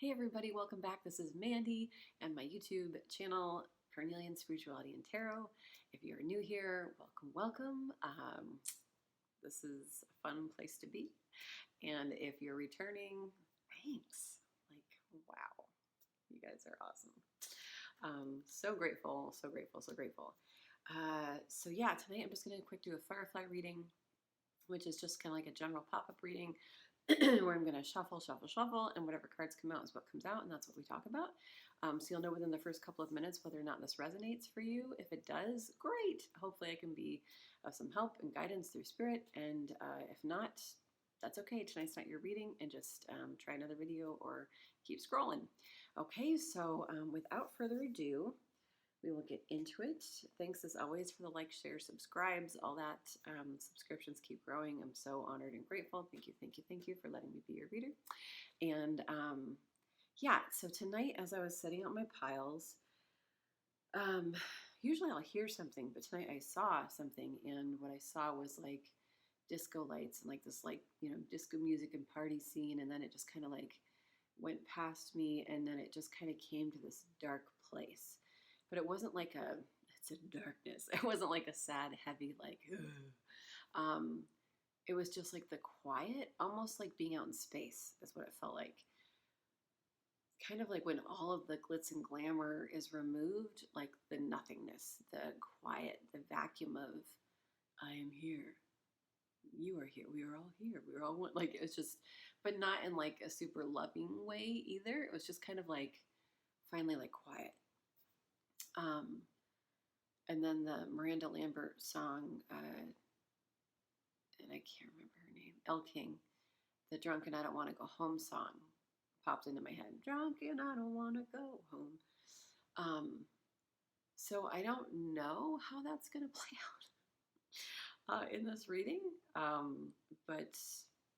Hey everybody, welcome back. This is Mandy and my YouTube channel, Carnelian Spirituality and Tarot. If you're new here, welcome. This is a fun place to be. And if you're returning, thanks. Like, wow, you guys are awesome. So grateful, so grateful, so grateful. So yeah, tonight I'm just going to quick do a Firefly reading, which is just kind of like a general pop-up reading. Where I'm going to shuffle, and whatever cards come out is what comes out, and that's what we talk about. So you'll know within the first couple of minutes whether or not this resonates for you. If it does, great. Hopefully I can be of some help and guidance through spirit, and if not, that's okay. Tonight's not your reading, and just try another video or keep scrolling. Okay, so without further ado, we will get into it. Thanks as always for the like, share, subscribes, all that. Subscriptions keep growing. I'm so honored and grateful. Thank you, thank you, thank you for letting me be your reader. And yeah, so tonight as I was setting out my piles, usually I'll hear something, but tonight I saw something, and what I saw was like disco lights and like this like, you know, disco music and party scene, and then it just kind of like went past me, and then it just kind of came to this dark place. But it wasn't like it's a darkness. It wasn't like a sad, heavy, like, it was just like the quiet, almost like being out in space is what it felt like. Kind of like when all of the glitz and glamour is removed, like the nothingness, the quiet, the vacuum of, I am here. You are here. We are all here. We are all one. Like, it's just, but not in like a super loving way either. It was just kind of like, finally like quiet. And then the Miranda Lambert song, and I can't remember her name, Elle King, the Drunk and I Don't Want to Go Home song popped into my head. Drunk and I don't want to go home. So I don't know how that's going to play out in this reading. But,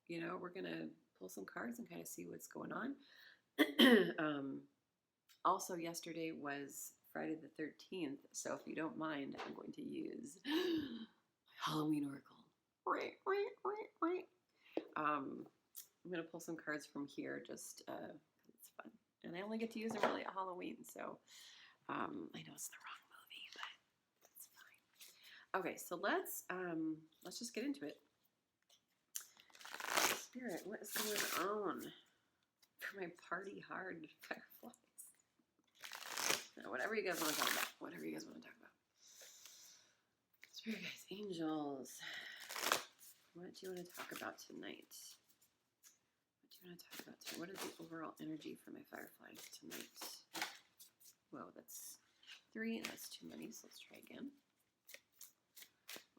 you know, we're going to pull some cards and kind of see what's going on. Also, yesterday was Friday the 13th, so if you don't mind, I'm going to use Halloween Oracle. I'm going to pull some cards from here just because it's fun. And I only get to use them really at Halloween, so I know it's the wrong movie, but that's fine. Okay, so let's just get into it. Spirit, what is going on for my party hard fireflies? Whatever you guys want to talk about. Whatever you guys want to talk about. Spirit guides, angels. What do you want to talk about tonight? What do you want to talk about tonight? What is the overall energy for my fireflies tonight? Whoa, that's 3. That's too many, so let's try again.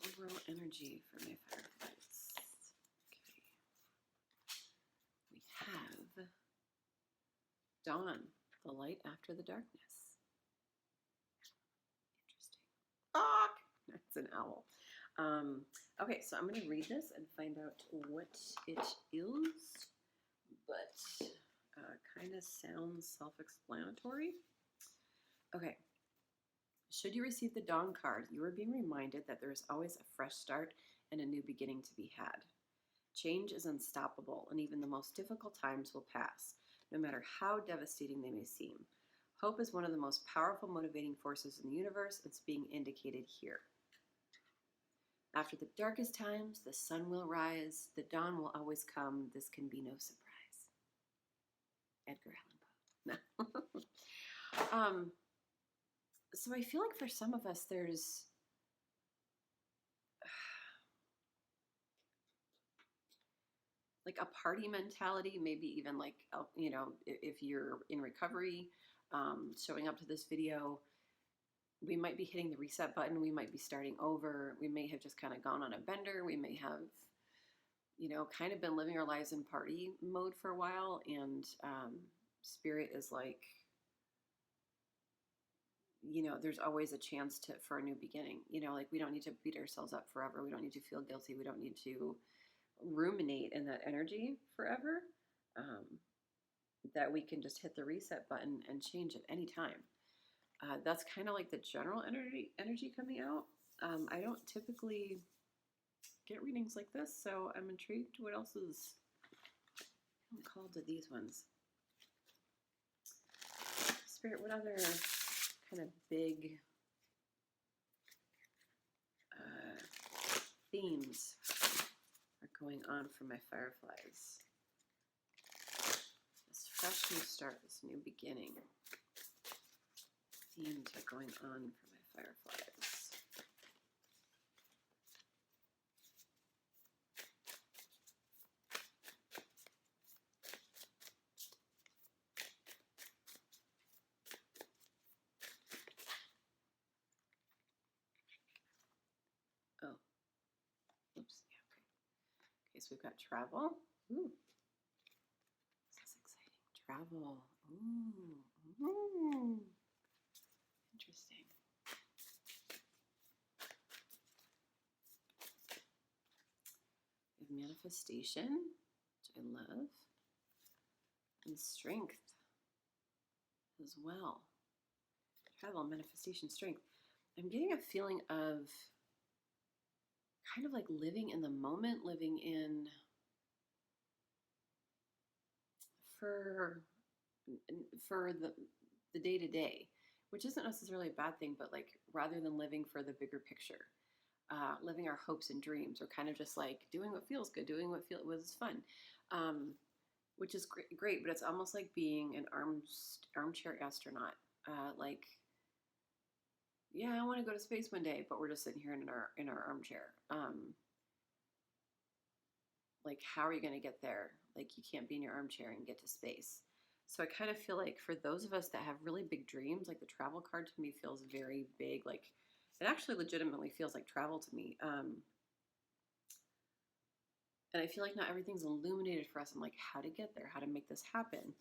Overall energy for my fireflies. Okay. We have dawn, the light after the darkness. It's an owl. Okay, so I'm going to read this and find out what it is, but kind of sounds self-explanatory. Okay. Should you receive the Dawn card, you are being reminded that there is always a fresh start and a new beginning to be had. Change is unstoppable, and even the most difficult times will pass, no matter how devastating they may seem. Hope is one of the most powerful motivating forces in the universe. It's being indicated here. After the darkest times, the sun will rise. The dawn will always come. This can be no surprise. Edgar Allan Poe. No. So I feel like for some of us, there's like a party mentality, maybe even like, you know, if you're in recovery, showing up to this video, we might be hitting the reset button. We might be starting over. We may have just kind of gone on a bender. We may have, you know, kind of been living our lives in party mode for a while. And spirit is like, you know, there's always a chance for a new beginning. You know, like we don't need to beat ourselves up forever. We don't need to feel guilty. We don't need to ruminate in that energy forever. That we can just hit the reset button and change at any time. That's kind of like the general energy coming out. I don't typically get readings like this, so I'm intrigued what else is called to these ones. Spirit, what other kind of big themes are going on for my fireflies? This fresh new start, this new beginning. Themes are going on for my fireflies. Oh, oops, yeah, okay. Okay, so we've got travel. Ooh, this is exciting. Travel. Ooh. Interesting. We have manifestation, which I love, and strength as well. Travel, manifestation, strength. I'm getting a feeling of kind of like living in the moment, living in for the day to day, which isn't necessarily a bad thing, but like rather than living for the bigger picture, living our hopes and dreams, or kind of just like doing what feels good, doing what was fun, which is great. But it's almost like being an armchair astronaut. Like, yeah, I want to go to space one day, but we're just sitting here in our armchair. Like, how are you going to get there? Like, you can't be in your armchair and get to space. So I kind of feel like for those of us that have really big dreams, like the travel card to me feels very big. Like, it actually legitimately feels like travel to me. And I feel like not everything's illuminated for us. I'm like, how to get there, how to make this happen.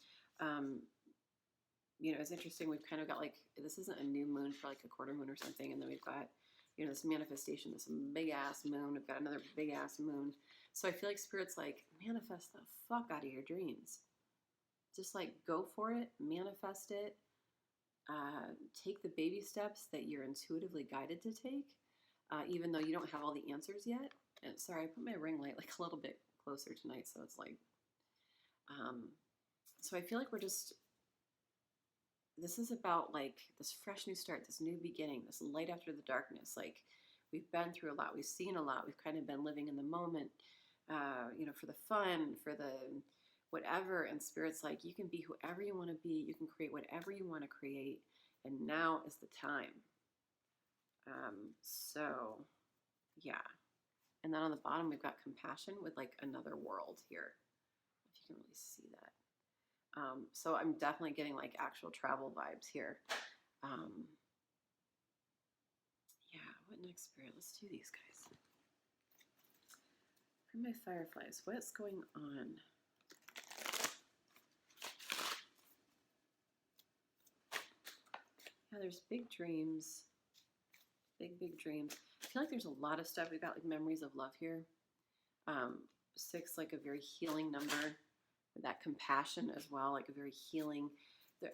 You know, it's interesting. We've kind of got like, this isn't a new moon for like a quarter moon or something. And then we've got, you know, this manifestation, this big ass moon. We've got another big ass moon. So I feel like Spirit's like, manifest the fuck out of your dreams. Just like go for it, manifest it. Take the baby steps that you're intuitively guided to take, even though you don't have all the answers yet. And sorry, I put my ring light like a little bit closer tonight, so it's like, so I feel like we're just, this is about like this fresh new start, this new beginning, this light after the darkness. Like, we've been through a lot, we've seen a lot, we've kind of been living in the moment, you know, for the fun, for the whatever. And Spirit's like, you can be whoever you want to be, you can create whatever you want to create, and now is the time. So yeah. And then on the bottom we've got compassion with like another world here, if you can really see that. So I'm definitely getting like actual travel vibes here. Yeah, what next, Spirit? Let's do these guys. For my fireflies, what's going on? Yeah, there's big dreams. Big dreams. I feel like there's a lot of stuff. We've got like memories of love here. 6, like a very healing number. With that compassion as well, like a very healing.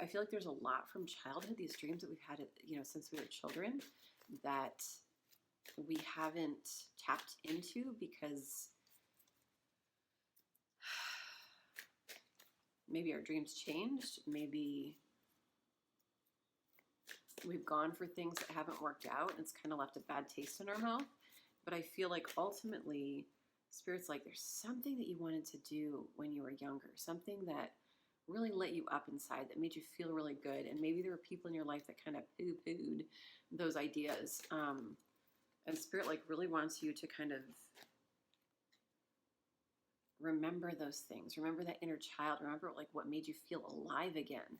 I feel like there's a lot from childhood, these dreams that we've had, you know, since we were children, that we haven't tapped into because maybe our dreams changed, maybe we've gone for things that haven't worked out, and it's kind of left a bad taste in our mouth. But I feel like ultimately, Spirit's like, there's something that you wanted to do when you were younger, something that really lit you up inside, that made you feel really good. And maybe there were people in your life that kind of poo-pooed those ideas. And Spirit like really wants you to kind of remember those things. Remember that inner child. Remember like what made you feel alive again.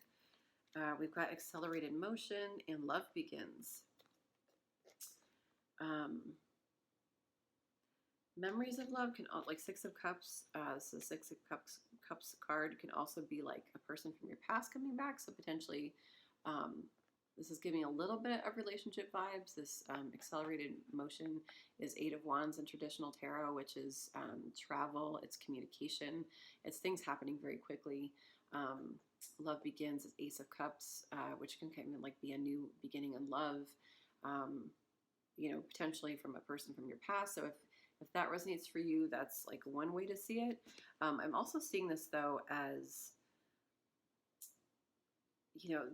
We've got accelerated motion and love begins. Memories of love can, like 6 of Cups, so 6 of Cups card can also be like a person from your past coming back. So potentially, this is giving a little bit of relationship vibes. This accelerated motion is 8 of Wands in traditional tarot, which is travel, it's communication, it's things happening very quickly. Love begins is Ace of Cups, which can kind of like be a new beginning in love, you know, potentially from a person from your past. So if that resonates for you, that's like one way to see it. I'm also seeing this though as,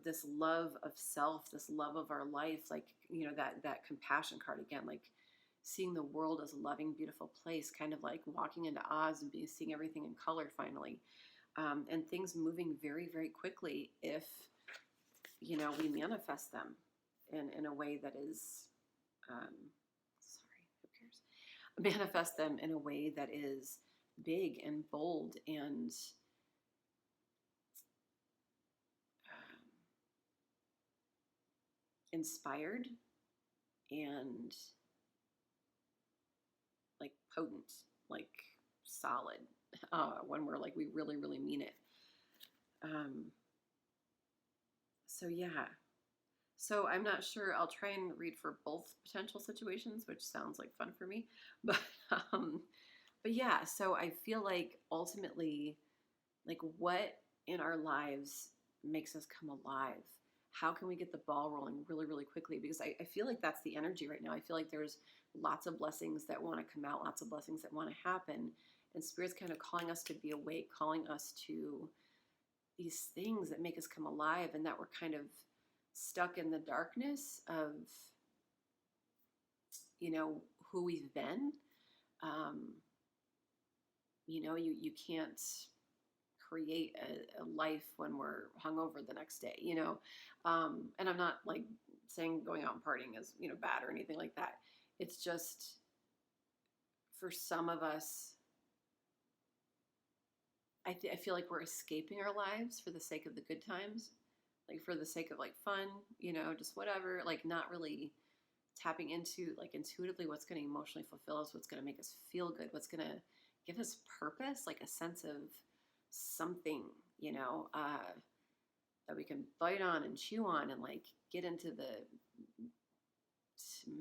this love of self, this love of our life, like, that compassion card again, like seeing the world as a loving, beautiful place, kind of like walking into Oz and seeing everything in color finally, and things moving very, very quickly if, we manifest them in a way that is, sorry, who cares? Manifest them in a way that is big and bold and inspired and like potent, like solid, when we're like, we really, really mean it. So yeah. So I'm not sure. I'll try and read for both potential situations, which sounds like fun for me. But yeah, so I feel like ultimately, like, what in our lives makes us come alive? How can we get the ball rolling really, really quickly? Because I feel like that's the energy right now. I feel like there's lots of blessings that want to come out, lots of blessings that want to happen. And Spirit's kind of calling us to be awake, calling us to these things that make us come alive, and that we're kind of stuck in the darkness of, who we've been. You can't create a life when we're hungover the next day, and I'm not like saying going out and partying is, bad or anything like that. It's just, for some of us, I feel like we're escaping our lives for the sake of the good times, like for the sake of like fun, just whatever, like not really tapping into like intuitively what's going to emotionally fulfill us, what's going to make us feel good, what's going to give us purpose, like a sense of something, that we can bite on and chew on and like get into the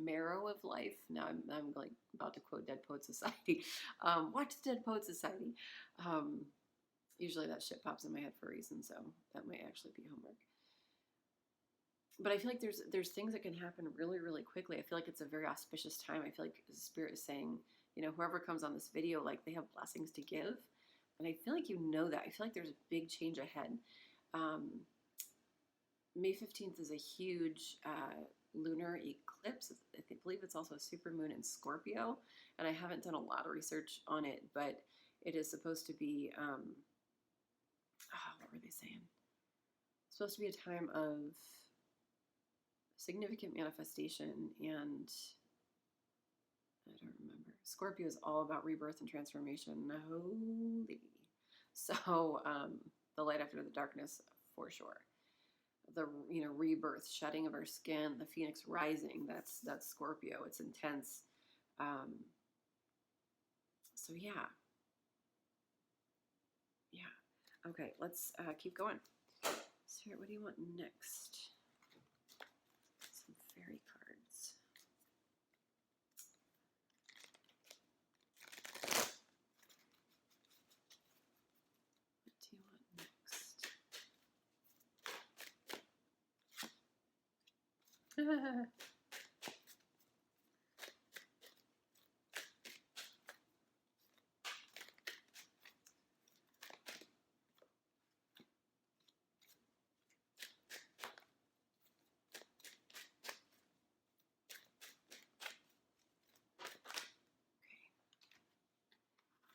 marrow of life. Now I'm like about to quote Dead Poet Society. Watch Dead Poet Society. Usually that shit pops in my head for a reason, so that might actually be homework. But I feel like there's things that can happen really, really quickly. I feel like it's a very auspicious time. I feel like the Spirit is saying, whoever comes on this video, like they have blessings to give. And I feel like that. I feel like there's a big change ahead. May 15th is a huge lunar eclipse. I believe it's also a supermoon in Scorpio. And I haven't done a lot of research on it, but it is supposed to be, what were they saying? It's supposed to be a time of significant manifestation, and I don't remember. Scorpio is all about rebirth and transformation. Holy. So the light after the darkness, for sure. The rebirth, shedding of our skin, the phoenix rising. That's Scorpio. It's intense. So yeah. Okay, let's keep going. Spirit, what do you want next? Some fairy cards. What do you want next?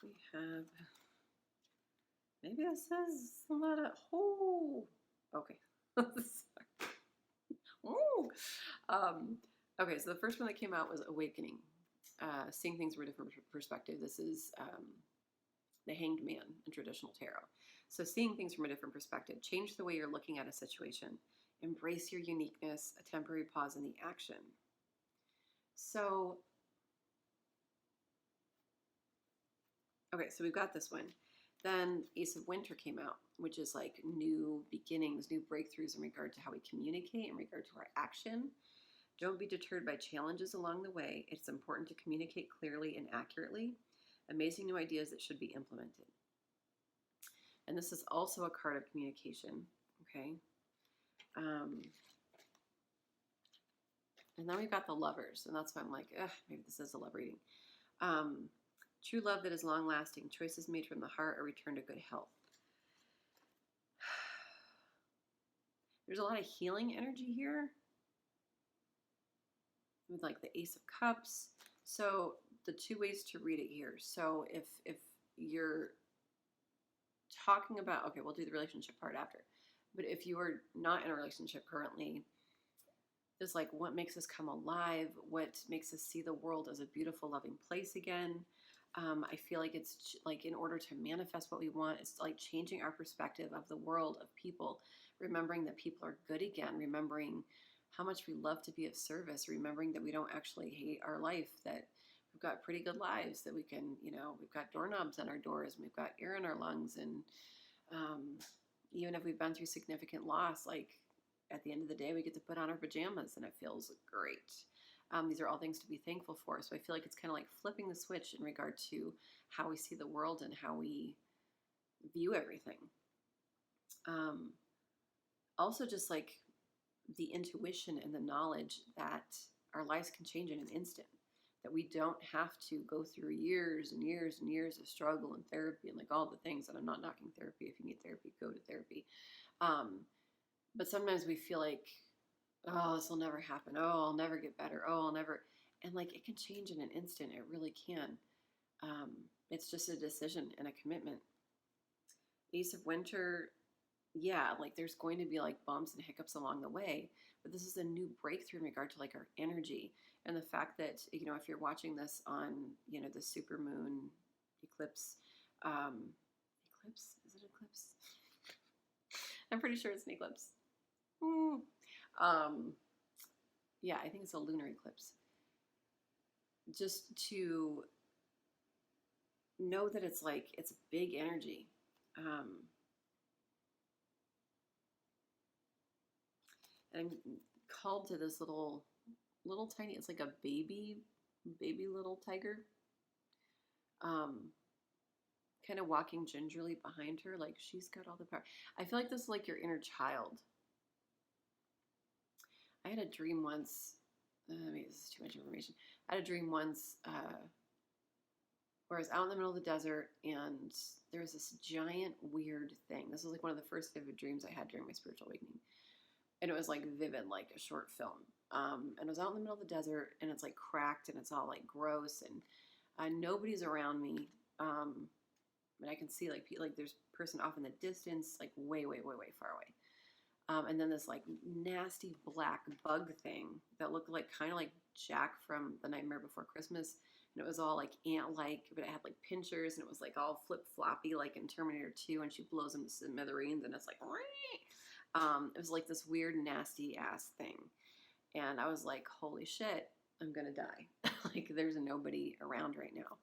We have, maybe it says a lot of, okay. Okay, so the first one that came out was Awakening, seeing things from a different perspective. This is the Hanged Man in traditional tarot. So seeing things from a different perspective, change the way you're looking at a situation, embrace your uniqueness, a temporary pause in the action. So, okay, so we've got this one. Then Ace of Winter came out, which is like new beginnings, new breakthroughs in regard to how we communicate, in regard to our action. Don't be deterred by challenges along the way. It's important to communicate clearly and accurately. Amazing new ideas that should be implemented. And this is also a card of communication, okay? And then we've got the Lovers, and that's why I'm like, maybe this is a love reading. True love that is long-lasting, choices made from the heart, a return to good health. There's a lot of healing energy here with like the Ace of Cups. So the two ways to read it here. So if you're talking about, okay, we'll do the relationship part after. But if you are not in a relationship currently, it's like what makes us come alive, what makes us see the world as a beautiful, loving place again. I feel like it's like in order to manifest what we want, it's like changing our perspective of the world, of people, remembering that people are good again, remembering how much we love to be of service, remembering that we don't actually hate our life, that we've got pretty good lives, that we can, we've got doorknobs on our doors and we've got air in our lungs. And even if we've been through significant loss, like at the end of the day, we get to put on our pajamas and it feels great. These are all things to be thankful for. So I feel like it's kind of like flipping the switch in regard to how we see the world and how we view everything. Also just like the intuition and the knowledge that our lives can change in an instant, that we don't have to go through years and years and years of struggle and therapy and like all the things. And I'm not knocking therapy. If you need therapy, go to therapy. But sometimes we feel like, oh, this will never happen. Oh, I'll never get better. Oh, I'll never. And like it can change in an instant. It really can. It's just a decision and a commitment. Ace of Winter, yeah, like there's going to be like bumps and hiccups along the way, but this is a new breakthrough in regard to like our energy and the fact that, if you're watching this on, the Supermoon Eclipse, eclipse? Is it eclipse? I'm pretty sure it's an eclipse. Yeah, I think it's a lunar eclipse. Just to know that it's like, it's big energy. And I'm called to this little tiny, it's like a baby little tiger. Kind of walking gingerly behind her, like she's got all the power. I feel like this is like your inner child. I had a dream once. Maybe this is too much information. I had a dream once where I was out in the middle of the desert and there was this giant weird thing. This was like one of the first vivid dreams I had during my spiritual awakening. And it was like vivid, like a short film. And I was out in the middle of the desert and it's like cracked and it's all like gross and nobody's around me. And I can see like there's a person off in the distance, like way, way, way, way far away. And then this like nasty black bug thing that looked like kind of like Jack from The Nightmare Before Christmas. And it was all like ant-like, but it had like pinchers and it was like all flip-floppy like in Terminator 2 and she blows them to smithereens and it's like, it was like this weird nasty ass thing. And I was like, holy shit, I'm gonna die. Like there's nobody around right now.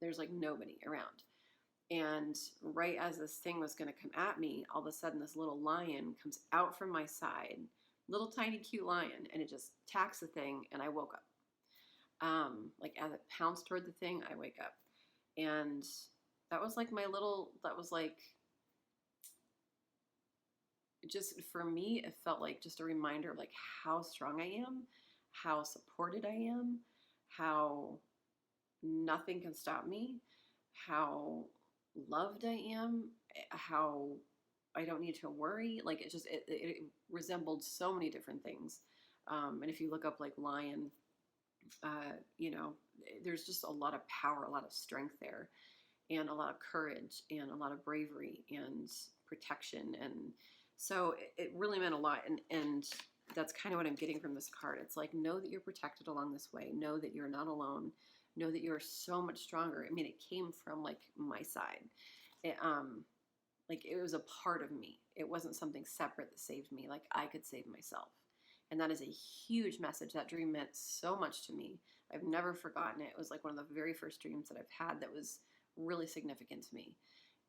There's like nobody around. And right as this thing was going to come at me, all of a sudden this little lion comes out from my side, little tiny cute lion, and it just attacks the thing and I woke up. Like as it pounced toward the thing, I wake up. And that was like just for me, it felt like just a reminder of like how strong I am, how supported I am, how nothing can stop me, how loved I am, how I don't need to worry. Like it resembled so many different things. And if you look up like lion, there's just a lot of power, a lot of strength there, and a lot of courage and a lot of bravery and protection. And so it really meant a lot. And that's kind of what I'm getting from this card. It's like, know that you're protected along this way. Know that you're not alone. Know that you're so much stronger. I mean, it came from like my side. It was a part of me. It wasn't something separate that saved me. Like I could save myself. And that is a huge message. That dream meant so much to me. I've never forgotten it. It was like one of the very first dreams that I've had that was really significant to me.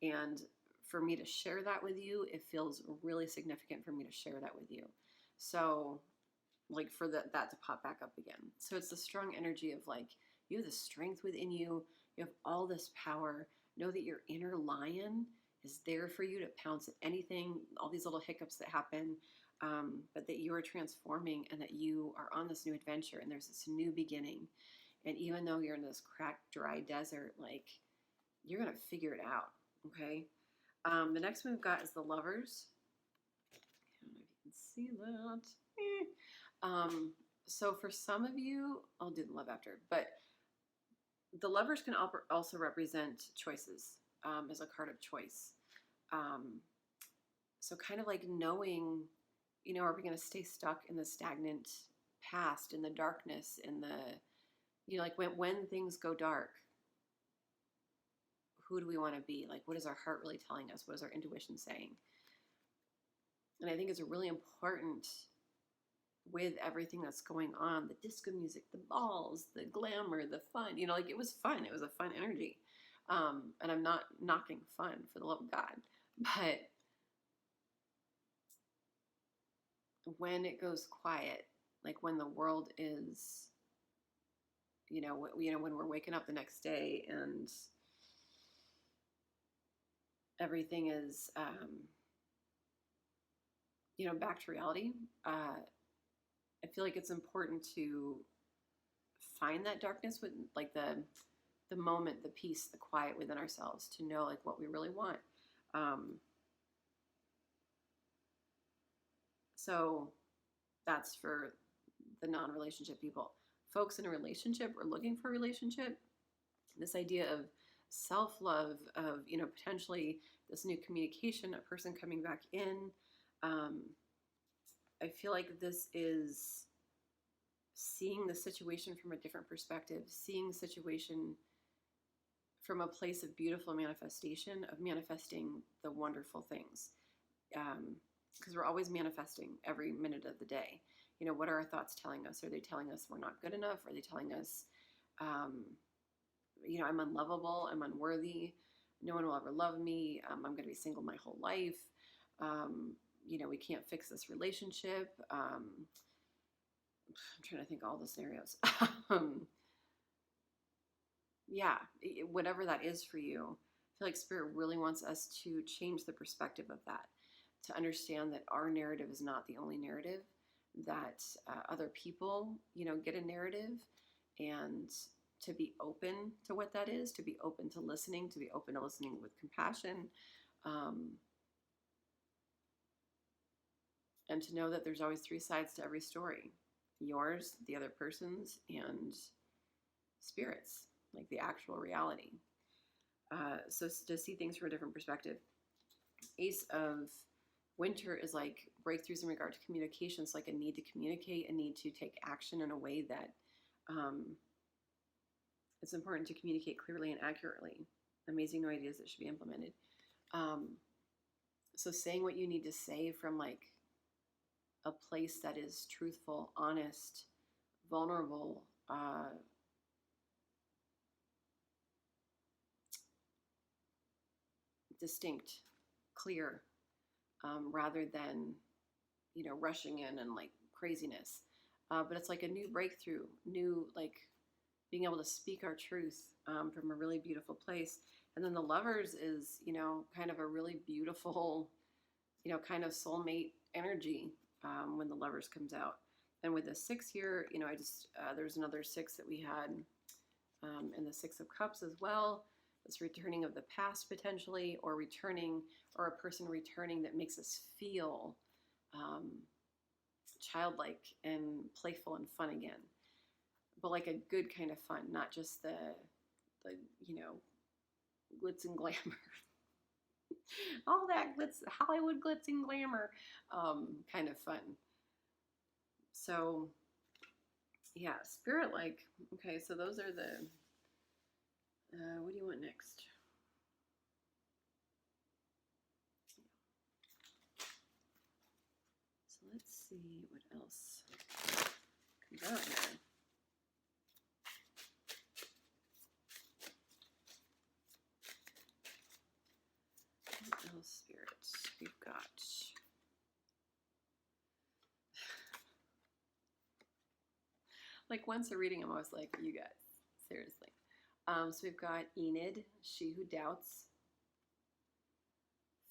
And for me to share that with you, it feels really significant for me to share that with you. So like for that to pop back up again. So it's the strong energy of like, you have the strength within you. You have all this power. Know that your inner lion is there for you to pounce at anything, all these little hiccups that happen, but that you are transforming and that you are on this new adventure and there's this new beginning. And even though you're in this cracked, dry desert, like you're going to figure it out. Okay. The next one we've got is the Lovers. see that. So for some of you, I'll do the love after, but the lovers can also represent choices, as a card of choice. So kind of like knowing, are we going to stay stuck in the stagnant past, in the darkness, in the, like when things go dark, who do we want to be? Like, what is our heart really telling us? What is our intuition saying? And I think it's really important with everything that's going on, the disco music, the balls, the glamour, the fun, like it was fun. It was a fun energy. And I'm not knocking fun, for the love of God, but when it goes quiet, like when the world is, when we're waking up the next day and everything is, back to reality, I feel like it's important to find that darkness with like the moment, the peace, the quiet within ourselves, to know like what we really want. So that's for the non-relationship people. Folks in a relationship or looking for a relationship, this idea of self-love, of, potentially this new communication, a person coming back in. I feel like this is seeing the situation from a different perspective, seeing the situation from a place of beautiful manifestation, of manifesting the wonderful things. Because we're always manifesting every minute of the day. What are our thoughts telling us? Are they telling us we're not good enough? Are they telling us, I'm unlovable, I'm unworthy, no one will ever love me, I'm going to be single my whole life, we can't fix this relationship. I'm trying to think of all the scenarios. Yeah, whatever that is for you, I feel like Spirit really wants us to change the perspective of that, to understand that our narrative is not the only narrative, that other people, get a narrative, and to be open to what that is, to be open to listening with compassion, and to know that there's always three sides to every story: yours, the other person's, and Spirit's, like the actual reality. So to see things from a different perspective. Ace of Winter is like breakthroughs in regard to communication. It's like a need to communicate, a need to take action in a way that it's important to communicate clearly and accurately. Amazing new ideas that should be implemented. So saying what you need to say from like a place that is truthful, honest, vulnerable, distinct, clear, rather than, rushing in and like craziness. But it's like a new breakthrough, new, like being able to speak our truth from a really beautiful place. And then the Lovers is, kind of a really beautiful, kind of soulmate energy when the Lovers comes out. And with the 6 here, I just, there's another 6 that we had in the 6 of Cups as well. This returning of the past potentially, or a person returning that makes us feel childlike and playful and fun again. But like a good kind of fun, not just the glitz and glamour. All that Hollywood glitz and glamour kind of fun. So yeah, Spirit, like, okay, so those are the, what do you want next? So let's see what else comes out here. What else, Spirit? We've got like once a reading, I'm always like, you guys, seriously. So we've got Enid, she who doubts,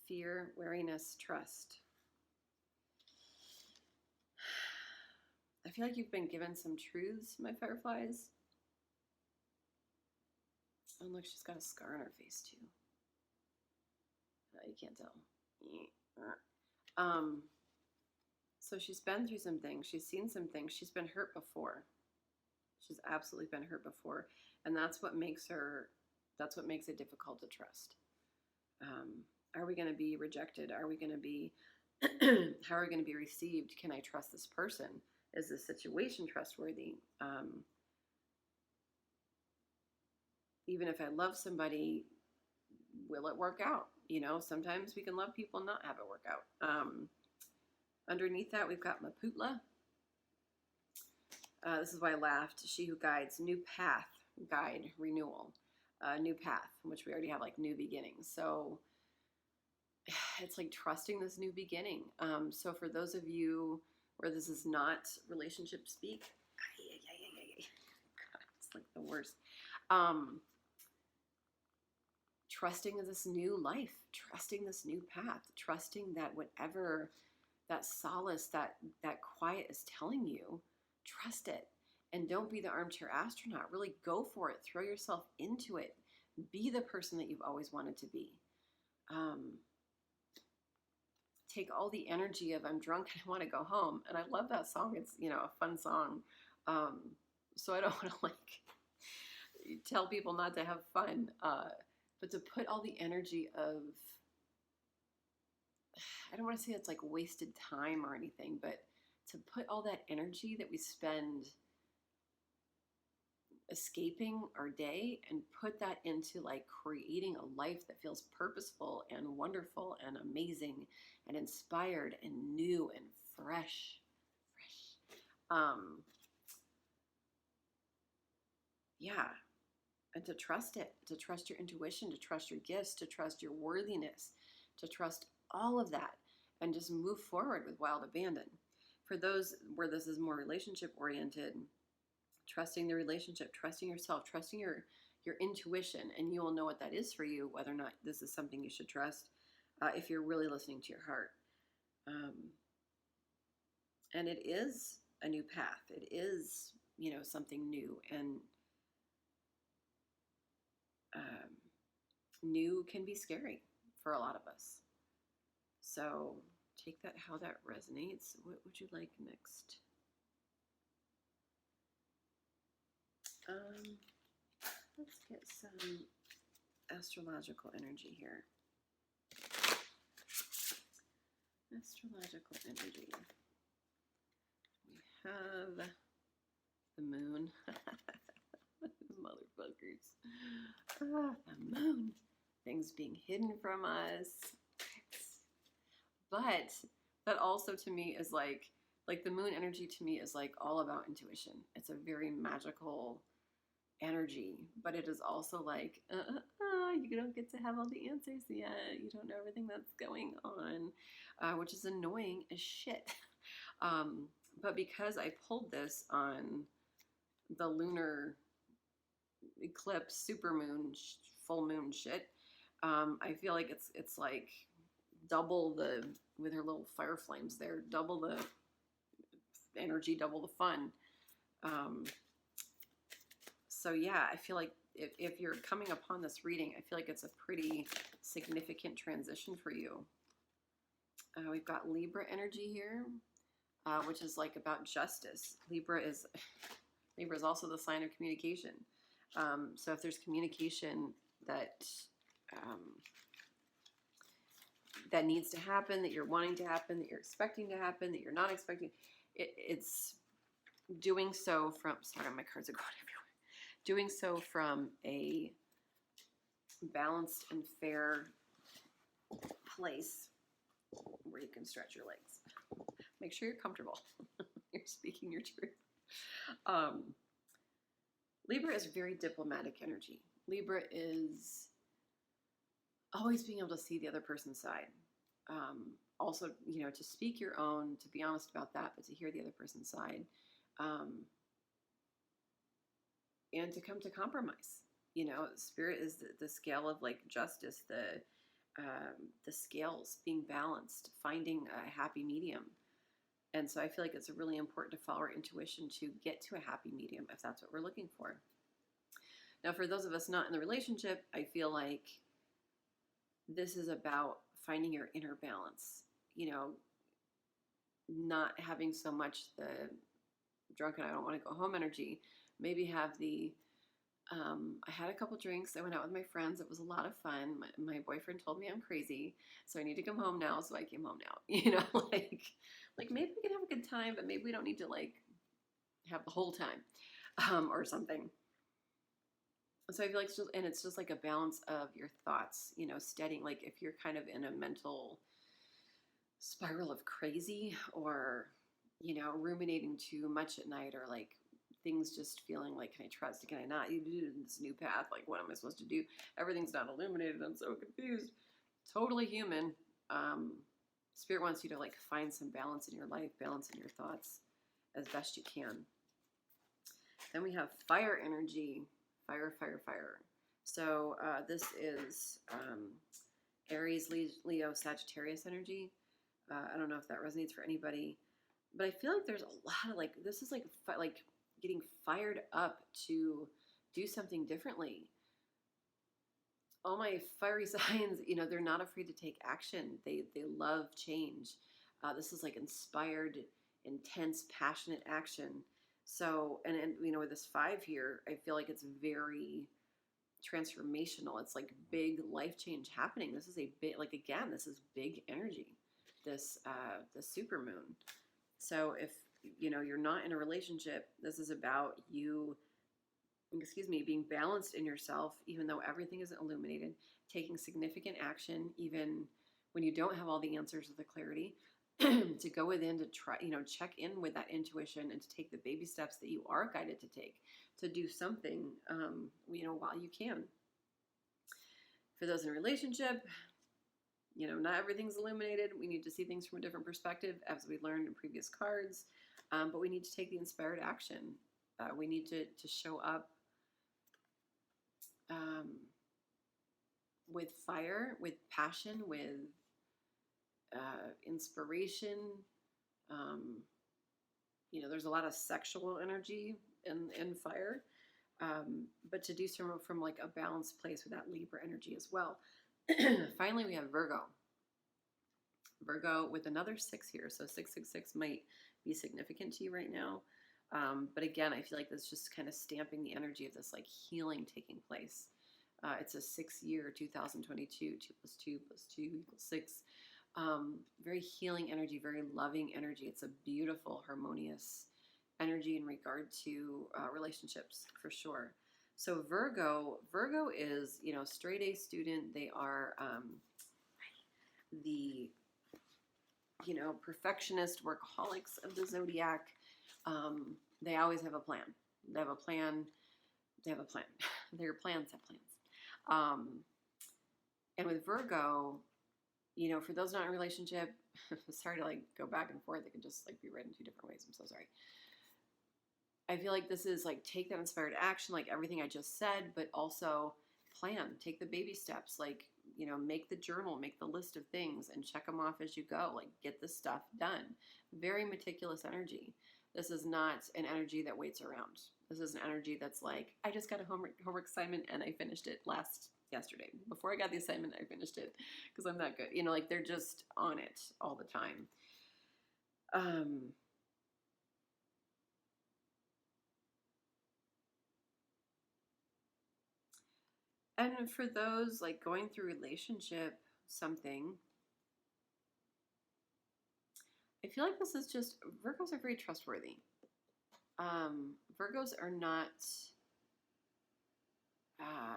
fear, wariness, trust. I feel like you've been given some truths, my fireflies. Oh, look, she's got a scar on her face too. You can't tell. So she's been through some things. She's seen some things. She's been hurt before. She's absolutely been hurt before. And that's what makes it difficult to trust. Are we going to be rejected? Are we going to be, how are we going to be received? Can I trust this person? Is this situation trustworthy? Even if I love somebody, will it work out? You know, sometimes we can love people and not have it work out. Underneath that, we've got Maputla. This is why I laughed. She who guides, new path, guide, renewal, new path, which we already have like new beginnings. So it's like trusting this new beginning. So for those of you where this is not relationship speak, God, it's like the worst. Trusting this new life, trusting this new path, trusting that whatever that solace, that quiet is telling you, trust it. And don't be the armchair astronaut. Really go for it. Throw yourself into it. Be the person that you've always wanted to be. Take all the energy of I'm drunk and I want to go home. And I love that song. It's, you know, a fun song. So I don't want to like tell people not to have fun, but to put all the energy of, I don't want to say it's like wasted time or anything, but to put all that energy that we spend escaping our day and put that into like creating a life that feels purposeful and wonderful and amazing and inspired and new and fresh. Yeah. And to trust it, to trust your intuition, to trust your gifts, to trust your worthiness, to trust all of that, and just move forward with wild abandon. For those where this is more relationship oriented, trusting the relationship, trusting yourself, trusting your intuition, and you will know what that is for you, whether or not this is something you should trust, if you're really listening to your heart. And it is a new path. It is, you know, something new, and new can be scary for a lot of us. So take that how that resonates. What would you like next? Let's get some astrological energy here. Astrological energy. We have the moon. Motherfuckers. The moon. Things being hidden from us. But that also to me is like the moon energy to me is like all about intuition. It's a very magical energy, but it is also like, you don't get to have all the answers yet. You don't know everything that's going on, which is annoying as shit. But because I pulled this on the lunar eclipse, supermoon, full moon shit, I feel like it's like double the, with her little fire flames there, double the energy, double the fun. So yeah, I feel like if you're coming upon this reading, I feel like it's a pretty significant transition for you. We've got Libra energy here, which is like about justice. Libra is also the sign of communication. So if there's communication that that needs to happen, that you're wanting to happen, that you're expecting to happen, that you're not expecting, it's doing so from, sorry, my cards are going everywhere. Doing so from a balanced and fair place where you can stretch your legs. Make sure you're comfortable. You're speaking your truth. Libra is very diplomatic energy. Libra is always being able to see the other person's side. Also, you know, to speak your own, to be honest about that, but to hear the other person's side. And to come to compromise. You know, spirit is the scale of like justice, the scales being balanced, finding a happy medium. And so I feel like it's really important to follow our intuition to get to a happy medium if that's what we're looking for. Now, for those of us not in the relationship, I feel like this is about finding your inner balance. You know, not having so much the drunken, I don't want to go home energy. Maybe have the, I had a couple drinks. I went out with my friends. It was a lot of fun. My boyfriend told me I'm crazy, so I need to come home now. So I came home now. Like maybe we can have a good time, but maybe we don't need to like have the whole time, or something. So I feel like it's just like a balance of your thoughts, steadying. Like if you're kind of in a mental spiral of crazy, or ruminating too much at night, or like things just feeling like, can I trust, can I not, you do this new path, like what am I supposed to do, everything's not illuminated, I'm so confused. Totally human. Spirit wants you to like find some balance in your life, balance in your thoughts as best you can. Then we have fire energy. Fire, fire, fire. So this is Aries, Leo, Sagittarius energy. I don't know if that resonates for anybody, but I feel like there's a lot of like, this is like getting fired up to do something differently. All my fiery signs, they're not afraid to take action. They love change. This is like inspired, intense, passionate action. So, and with this 5 here, I feel like it's very transformational. It's like big life change happening. This is a big, like, again, this is big energy, this, the supermoon. So if, you're not in a relationship, this is about you, being balanced in yourself, even though everything isn't illuminated, taking significant action, even when you don't have all the answers or the clarity, to go within, to try, check in with that intuition and to take the baby steps that you are guided to take, to do something, while you can. For those in a relationship, not everything's illuminated. We need to see things from a different perspective, as we learned in previous cards. But we need to take the inspired action. We need to show up with fire, with passion, with inspiration. There's a lot of sexual energy in fire, but to do so from like a balanced place with that Libra energy as well. Finally, we have Virgo. Virgo with another 6 here, so 666 might be significant to you right now. But again, I feel like that's just kind of stamping the energy of this like healing taking place. It's a 6 year, 2022, 2 + 2 + 2 = 6. Very healing energy, very loving energy. It's a beautiful, harmonious energy in regard to relationships, for sure. So Virgo is, straight A student. They are the, perfectionist workaholics of the zodiac. They always have a plan. They have a plan. Their plans have plans. And with Virgo, for those not in a relationship, sorry to like go back and forth. It can just like be read in 2 different ways. I'm so sorry. I feel like this is like take that inspired action, like everything I just said, but also plan, take the baby steps, like, make the journal, make the list of things and check them off as you go, like get the stuff done. Very meticulous energy. This is not an energy that waits around. This is an energy that's like, I just got a homework assignment and I finished it yesterday. Before I got the assignment, I finished it because I'm that good. Like they're just on it all the time. And for those like going through relationship something, I feel like this is just, Virgos are very trustworthy. Virgos are not, I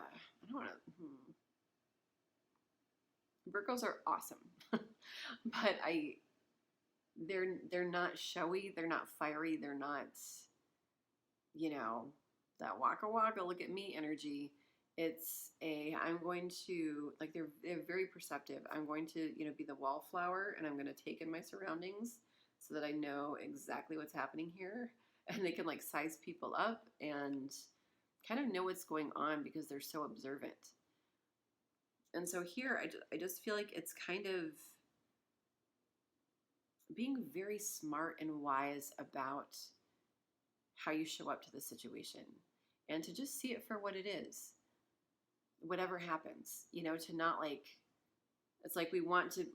don't want to, Virgos are awesome, but they're not showy, they're not fiery, they're not, that waka waka, look at me energy. It's I'm going to, like, they're very perceptive. I'm going to, be the wallflower, and I'm going to take in my surroundings so that I know exactly what's happening here. And they can, like, size people up and kind of know what's going on because they're so observant. And so here, I just feel like it's kind of being very smart and wise about how you show up to the situation and to just see it for what it is. Whatever happens, to not like, it's like we want to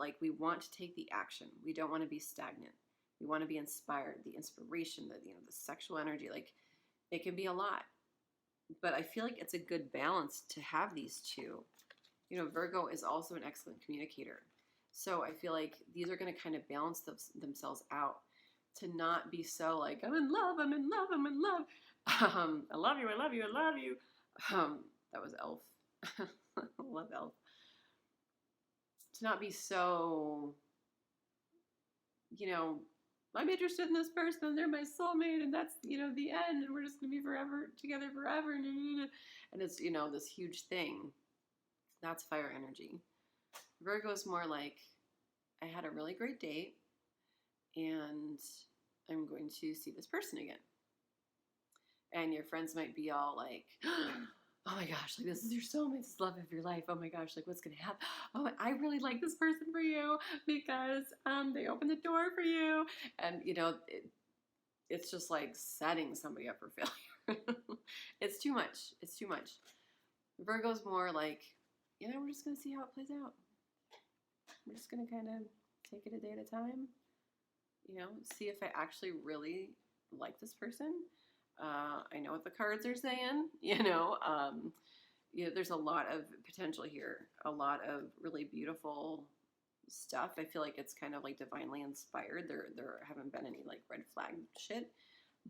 take the action. We don't want to be stagnant. We want to be inspired, the inspiration, the sexual energy, like it can be a lot. But I feel like it's a good balance to have these two. Virgo is also an excellent communicator. So I feel like these are going to kind of balance themselves out, to not be so like, I'm in love, I'm in love, I'm in love. I love you, I love you, I love you. That was Elf. I love Elf. To not be so, I'm interested in this person and they're my soulmate and that's, the end and we're just going to be together forever. And it's, this huge thing. That's fire energy. Virgo is more like, I had a really great date and I'm going to see this person again. And your friends might be all like, oh my gosh, like this is your soulmate, this is love of your life. Oh my gosh, like what's going to happen? Oh, I really like this person for you because they opened the door for you. And, it's just like setting somebody up for failure. It's too much. It's too much. Virgo's more like, we're just going to see how it plays out. We're just going to kind of take it a day at a time. See if I actually really like this person. I know what the cards are saying, there's a lot of potential here, a lot of really beautiful stuff. I feel like it's kind of like divinely inspired. There haven't been any like red flag shit,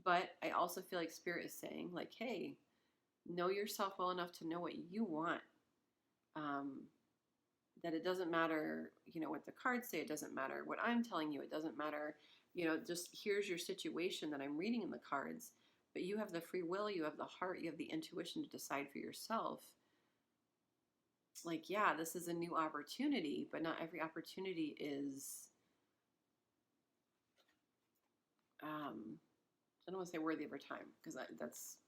but I also feel like Spirit is saying like, hey, know yourself well enough to know what you want. That it doesn't matter, what the cards say. It doesn't matter what I'm telling you. It doesn't matter, just here's your situation that I'm reading in the cards. But you have the free will, you have the heart, you have the intuition to decide for yourself. Like, yeah, this is a new opportunity, but not every opportunity is, I don't want to say worthy of our time, because that's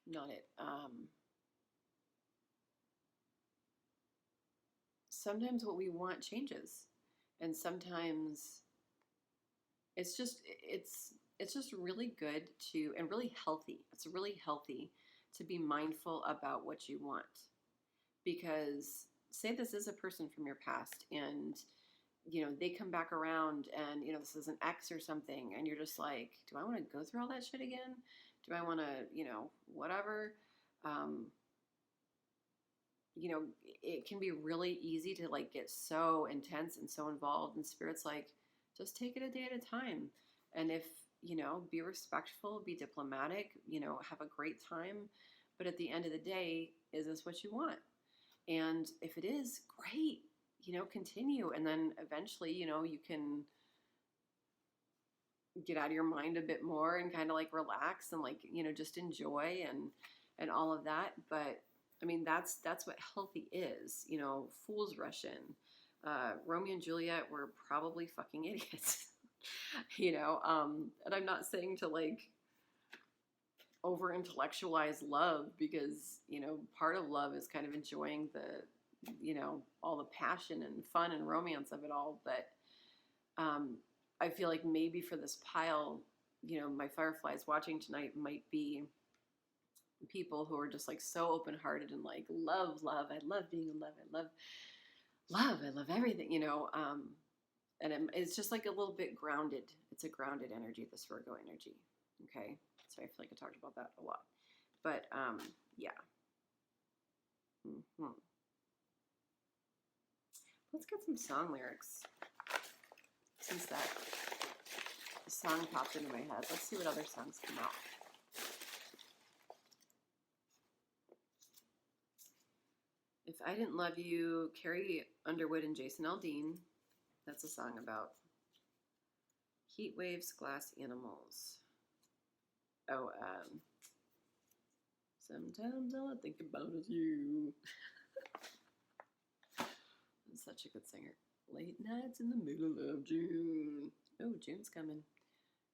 not it. Sometimes what we want changes. And sometimes it's just really good to, and really healthy. It's really healthy to be mindful about what you want. Because say this is a person from your past and, they come back around and, this is an ex or something. And you're just like, do I want to go through all that shit again? Do I want to, whatever? It can be really easy to like get so intense and so involved, and Spirit's like, just take it a day at a time. And if, be respectful, be diplomatic, have a great time. But at the end of the day, is this what you want? And if it is, great, continue. And then eventually, you can get out of your mind a bit more and kind of like relax and like, just enjoy and all of that. But I mean, that's what healthy is, fools rush in. Romeo and Juliet were probably fucking idiots, and I'm not saying to like over intellectualize love, because, part of love is kind of enjoying the, all the passion and fun and romance of it all. But I feel like maybe for this pile, my fireflies watching tonight might be people who are just like so open-hearted and like love, I love being in love, I love everything, and it's just like a little bit grounded. It's a grounded energy, this Virgo energy. Okay, so I feel like I talked about that a lot, but yeah. Let's get some song lyrics, since that song popped into my head. Let's see what other songs come out. If I Didn't Love You, Carrie Underwood and Jason Aldean. That's a song about heat waves, glass animals. Oh, sometimes all I think about is you. I'm such a good singer. Late nights in the middle of June. Oh, June's coming.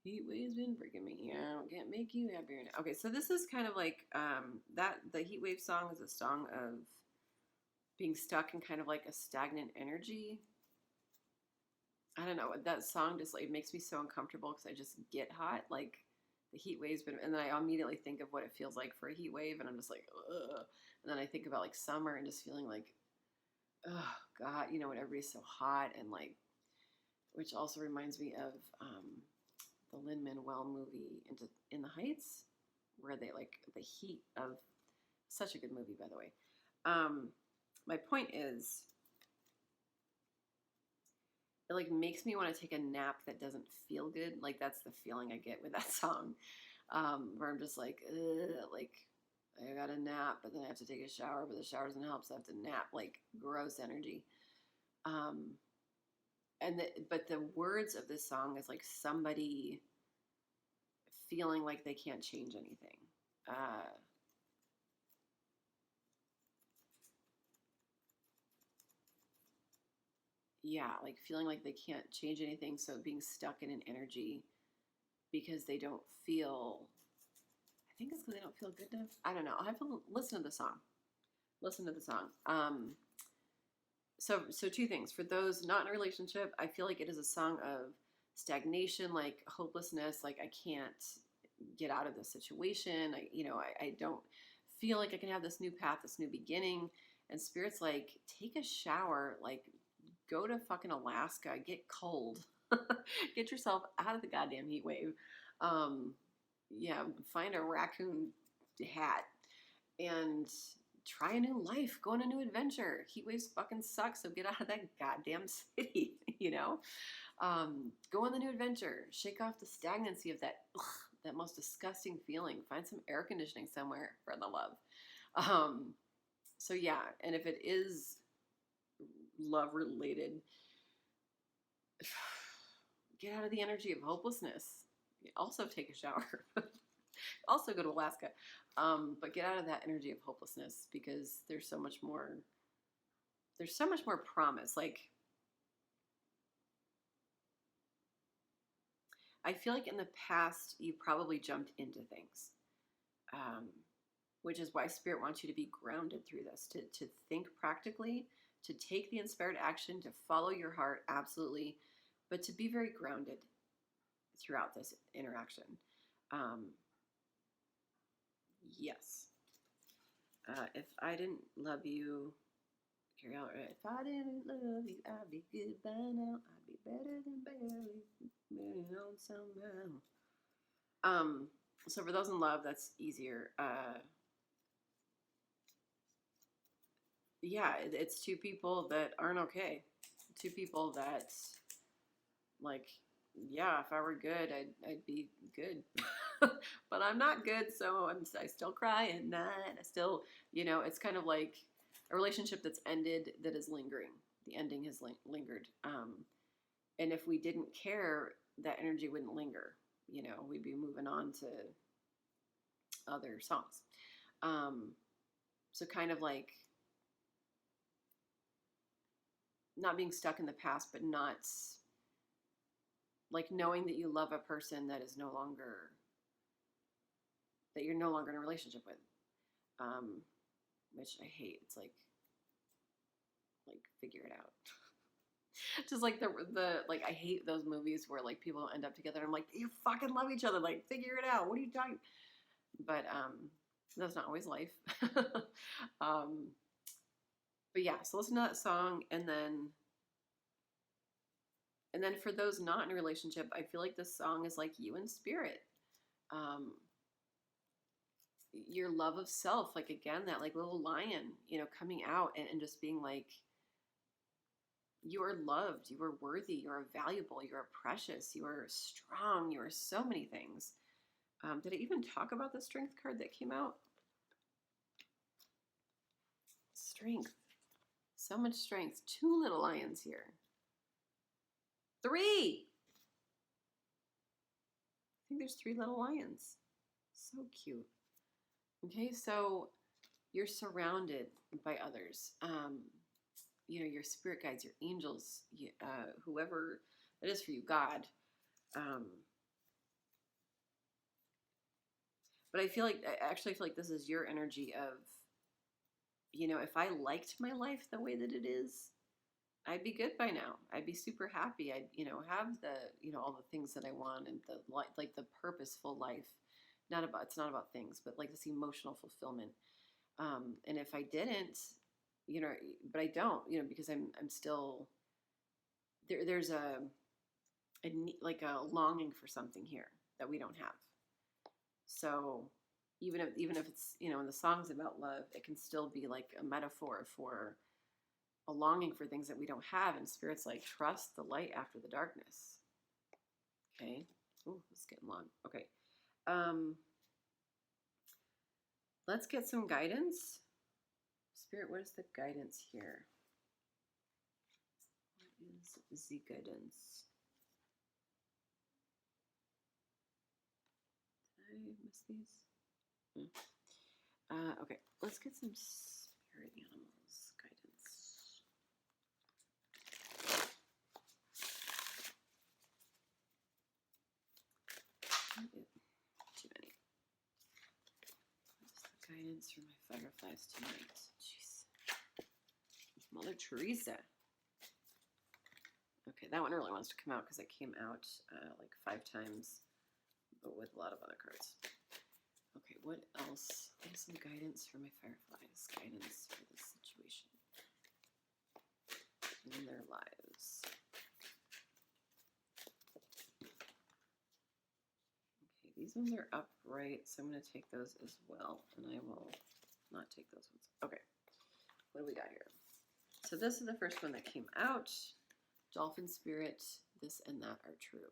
Heat waves been freaking me out. Can't make you happier now. Okay, so this is kind of like the heat wave song is a song of being stuck in kind of like a stagnant energy. I don't know, that song just like makes me so uncomfortable because I just get hot, like the heat waves, and then I immediately think of what it feels like for a heat wave, and I'm just like, ugh. And then I think about like summer and just feeling like, oh God, when everybody's so hot and like which also reminds me of the Lin-Manuel movie In the Heights, where they like the heat of such a good movie, by the way. My point is, it like makes me want to take a nap that doesn't feel good. Like that's the feeling I get with that song, where I'm just like, like I got a nap, but then I have to take a shower, but the shower doesn't help, so I have to nap. Like gross energy. But the words of this song is like somebody feeling like they can't change anything. Yeah, like feeling like they can't change anything. So being stuck in an energy because they don't feel, I think it's because they don't feel good enough. I don't know. I'll have to listen to the song. Listen to the song. So two things. For those not in a relationship, I feel like it is a song of stagnation, like hopelessness, like I can't get out of this situation. I don't feel like I can have this new path, this new beginning. And Spirit's like, take a shower, like go to fucking Alaska, get cold, get yourself out of the goddamn heat wave. Yeah, find a raccoon hat and try a new life, go on a new adventure. Heat waves fucking suck, so get out of that goddamn city, Go on the new adventure. Shake off the stagnancy of that most disgusting feeling. Find some air conditioning somewhere, for the love. So yeah, and if it is love related, get out of the energy of hopelessness. Also take a shower. Also go to Alaska. But get out of that energy of hopelessness, because there's so much more promise. Like, I feel like in the past you probably jumped into things, which is why Spirit wants you to be grounded through this, to think practically, to take the inspired action, to follow your heart, absolutely, but to be very grounded throughout this interaction. Yes. If I didn't love you, carry out. If I didn't love you, I'd be good by now. I'd be better than barely on somehow. So for those in love, that's easier. Yeah, it's two people that aren't okay. Two people that, like, yeah, if I were good, I'd be good. But I'm not good, so I still cry at night. I still, it's kind of like a relationship that's ended that is lingering. The ending has lingered. And if we didn't care, that energy wouldn't linger. We'd be moving on to other songs. So kind of like not being stuck in the past, but not like knowing that you love a person that is no longer, that you're no longer in a relationship with, which I hate. It's like figure it out. Just like the like, I hate those movies where like people don't end up together. I'm like, you fucking love each other. Like, figure it out. What are you talking? But that's not always life. But yeah, so listen to that song, and then for those not in a relationship, I feel like this song is like you in spirit. Your love of self, like again, that like little lion, coming out and just being like, you are loved, you are worthy, you are valuable, you are precious, you are strong, you are so many things. Did I even talk about the strength card that came out? Strength. So much strength. 2 little lions here. 3! I think there's 3 little lions. So cute. Okay, so you're surrounded by others. Your spirit guides, your angels, whoever it is for you, God. But I actually feel like this is your energy of, if I liked my life the way that it is, I'd be good by now. I'd be super happy. I'd, have the, all the things that I want, and the purposeful life. It's not about things, but like this emotional fulfillment. And if I didn't, but I don't, because I'm still, there's a like a longing for something here that we don't have. So even if it's, you know, in the songs about love, it can still be like a metaphor for a longing for things that we don't have. And Spirit's like, trust the light after the darkness. Okay. Oh, it's getting long. Okay. Let's get some guidance. Spirit, what is the guidance here? What is the guidance? Did I miss these? Okay, let's get some spirit animals guidance. Too many. What's the guidance for my fireflies tonight? Jeez. Mother Teresa. Okay, that one really wants to come out because it came out like 5 times, but with a lot of other cards. Okay, what else? I have some guidance for my fireflies. Guidance for this situation in their lives. Okay, these ones are upright, so I'm going to take those as well, and I will not take those ones. Okay, what do we got here? So this is the first one that came out. Dolphin Spirit, this and that are true.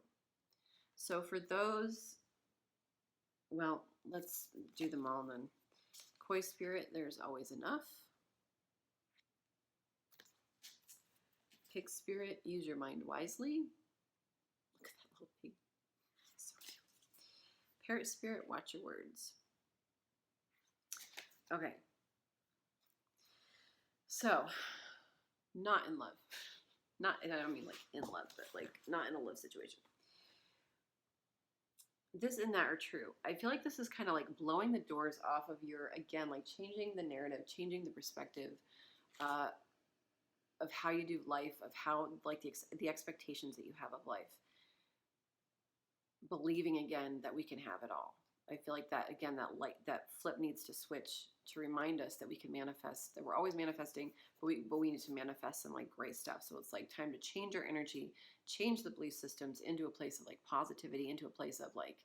So for those, well, let's do them all then. Koi Spirit, there's always enough. Pig Spirit, use your mind wisely. Look at that little pig. So cute. Parrot Spirit, watch your words. Okay. So, not in love. Not, and I don't mean like in love, but like not in a love situation. This and that are true. I feel like this is kind of like blowing the doors off of your, again, like changing the narrative, changing the perspective of how you do life, of how, like the expectations that you have of life. Believing again that we can have it all. I feel like that, again, that flip needs to switch to remind us that we can manifest, that we're always manifesting, but we need to manifest some like great stuff. So it's like time to change our energy, change the belief systems into a place of like positivity, into a place of like,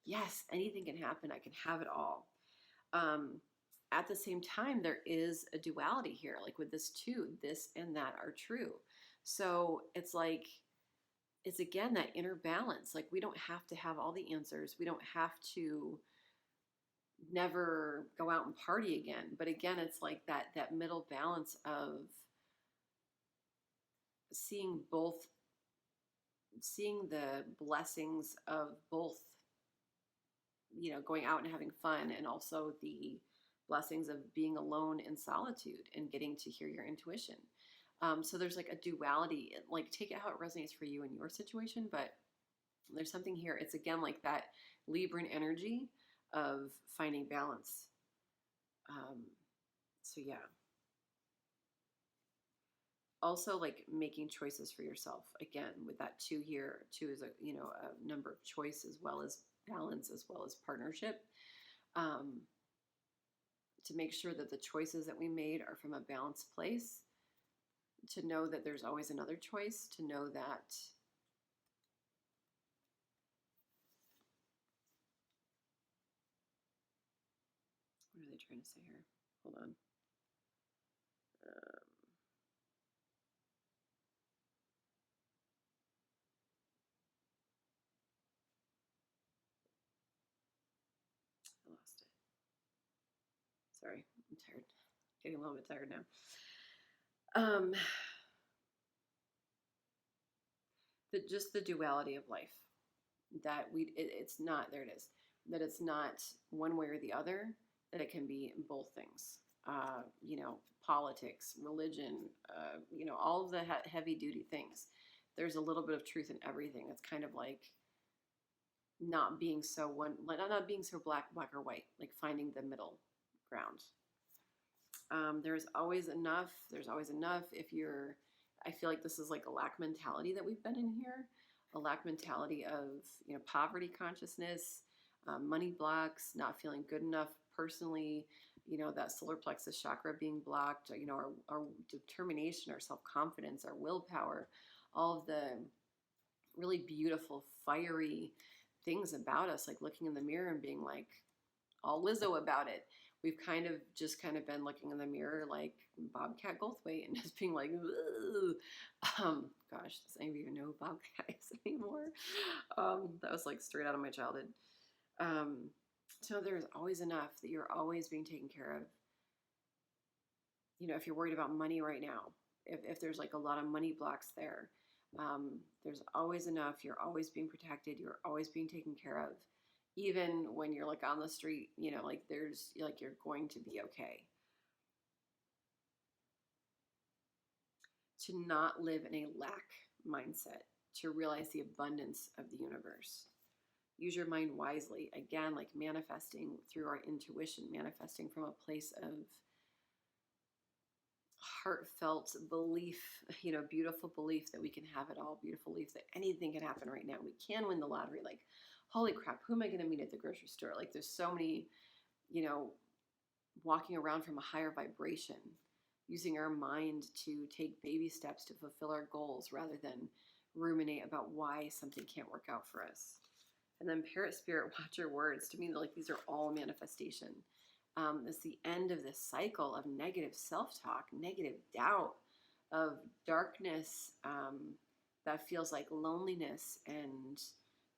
yes, anything can happen. I can have it all. At the same time, there is a duality here. Like with this too, this and that are true. So it's like, it's again that inner balance. Like we don't have to have all the answers. We don't have to never go out and party again. But again, it's like that middle balance of seeing the blessings of both, you know, going out and having fun, and also the blessings of being alone in solitude and getting to hear your intuition. So there's like a duality, like take it how it resonates for you in your situation, but there's something here. It's again like that Libran energy of finding balance. So yeah. Also like making choices for yourself. Again, with that 2 here, 2 is a number of choice as well as balance, as well as partnership. To make sure that the choices that we made are from a balanced place. To know that there's always another choice, to know that what are they trying to say here? Hold on. I lost it. Sorry, I'm tired. Getting a little bit tired now. Just the duality of life. That it's not, there it is. That it's not one way or the other, that it can be both things. Politics, religion, all of the heavy duty things. There's a little bit of truth in everything. It's kind of like not being so not being so black or white, like finding the middle ground. There's always enough. There's always enough. I feel like this is like a lack mentality that we've been in here. A lack mentality of, poverty consciousness, money blocks, not feeling good enough personally, that solar plexus chakra being blocked, our determination, our self-confidence, our willpower, all of the really beautiful, fiery things about us, like looking in the mirror and being like all Lizzo about it. We've kind of been looking in the mirror like Bobcat Goldthwait and just being like, ugh. Gosh, does anybody even know who Bobcat is anymore? That was like straight out of my childhood. So there's always enough that you're always being taken care of. You know, if you're worried about money right now, if there's like a lot of money blocks there, there's always enough. You're always being protected. You're always being taken care of. Even when you're like on the street, you know, like there's like, you're going to be okay. To not live in a lack mindset, to realize the abundance of the universe. Use your mind wisely. Again, like manifesting through our intuition, manifesting from a place of heartfelt belief, you know, beautiful belief that we can have it all, beautiful belief that anything can happen right now. We can win the lottery. Like, holy crap, who am I going to meet at the grocery store? Like, there's so many, you know, walking around from a higher vibration, using our mind to take baby steps to fulfill our goals rather than ruminate about why something can't work out for us. And then parrot spirit, watch your words. To me, like, these are all manifestation. It's the end of this cycle of negative self-talk, negative doubt, of darkness that feels like loneliness and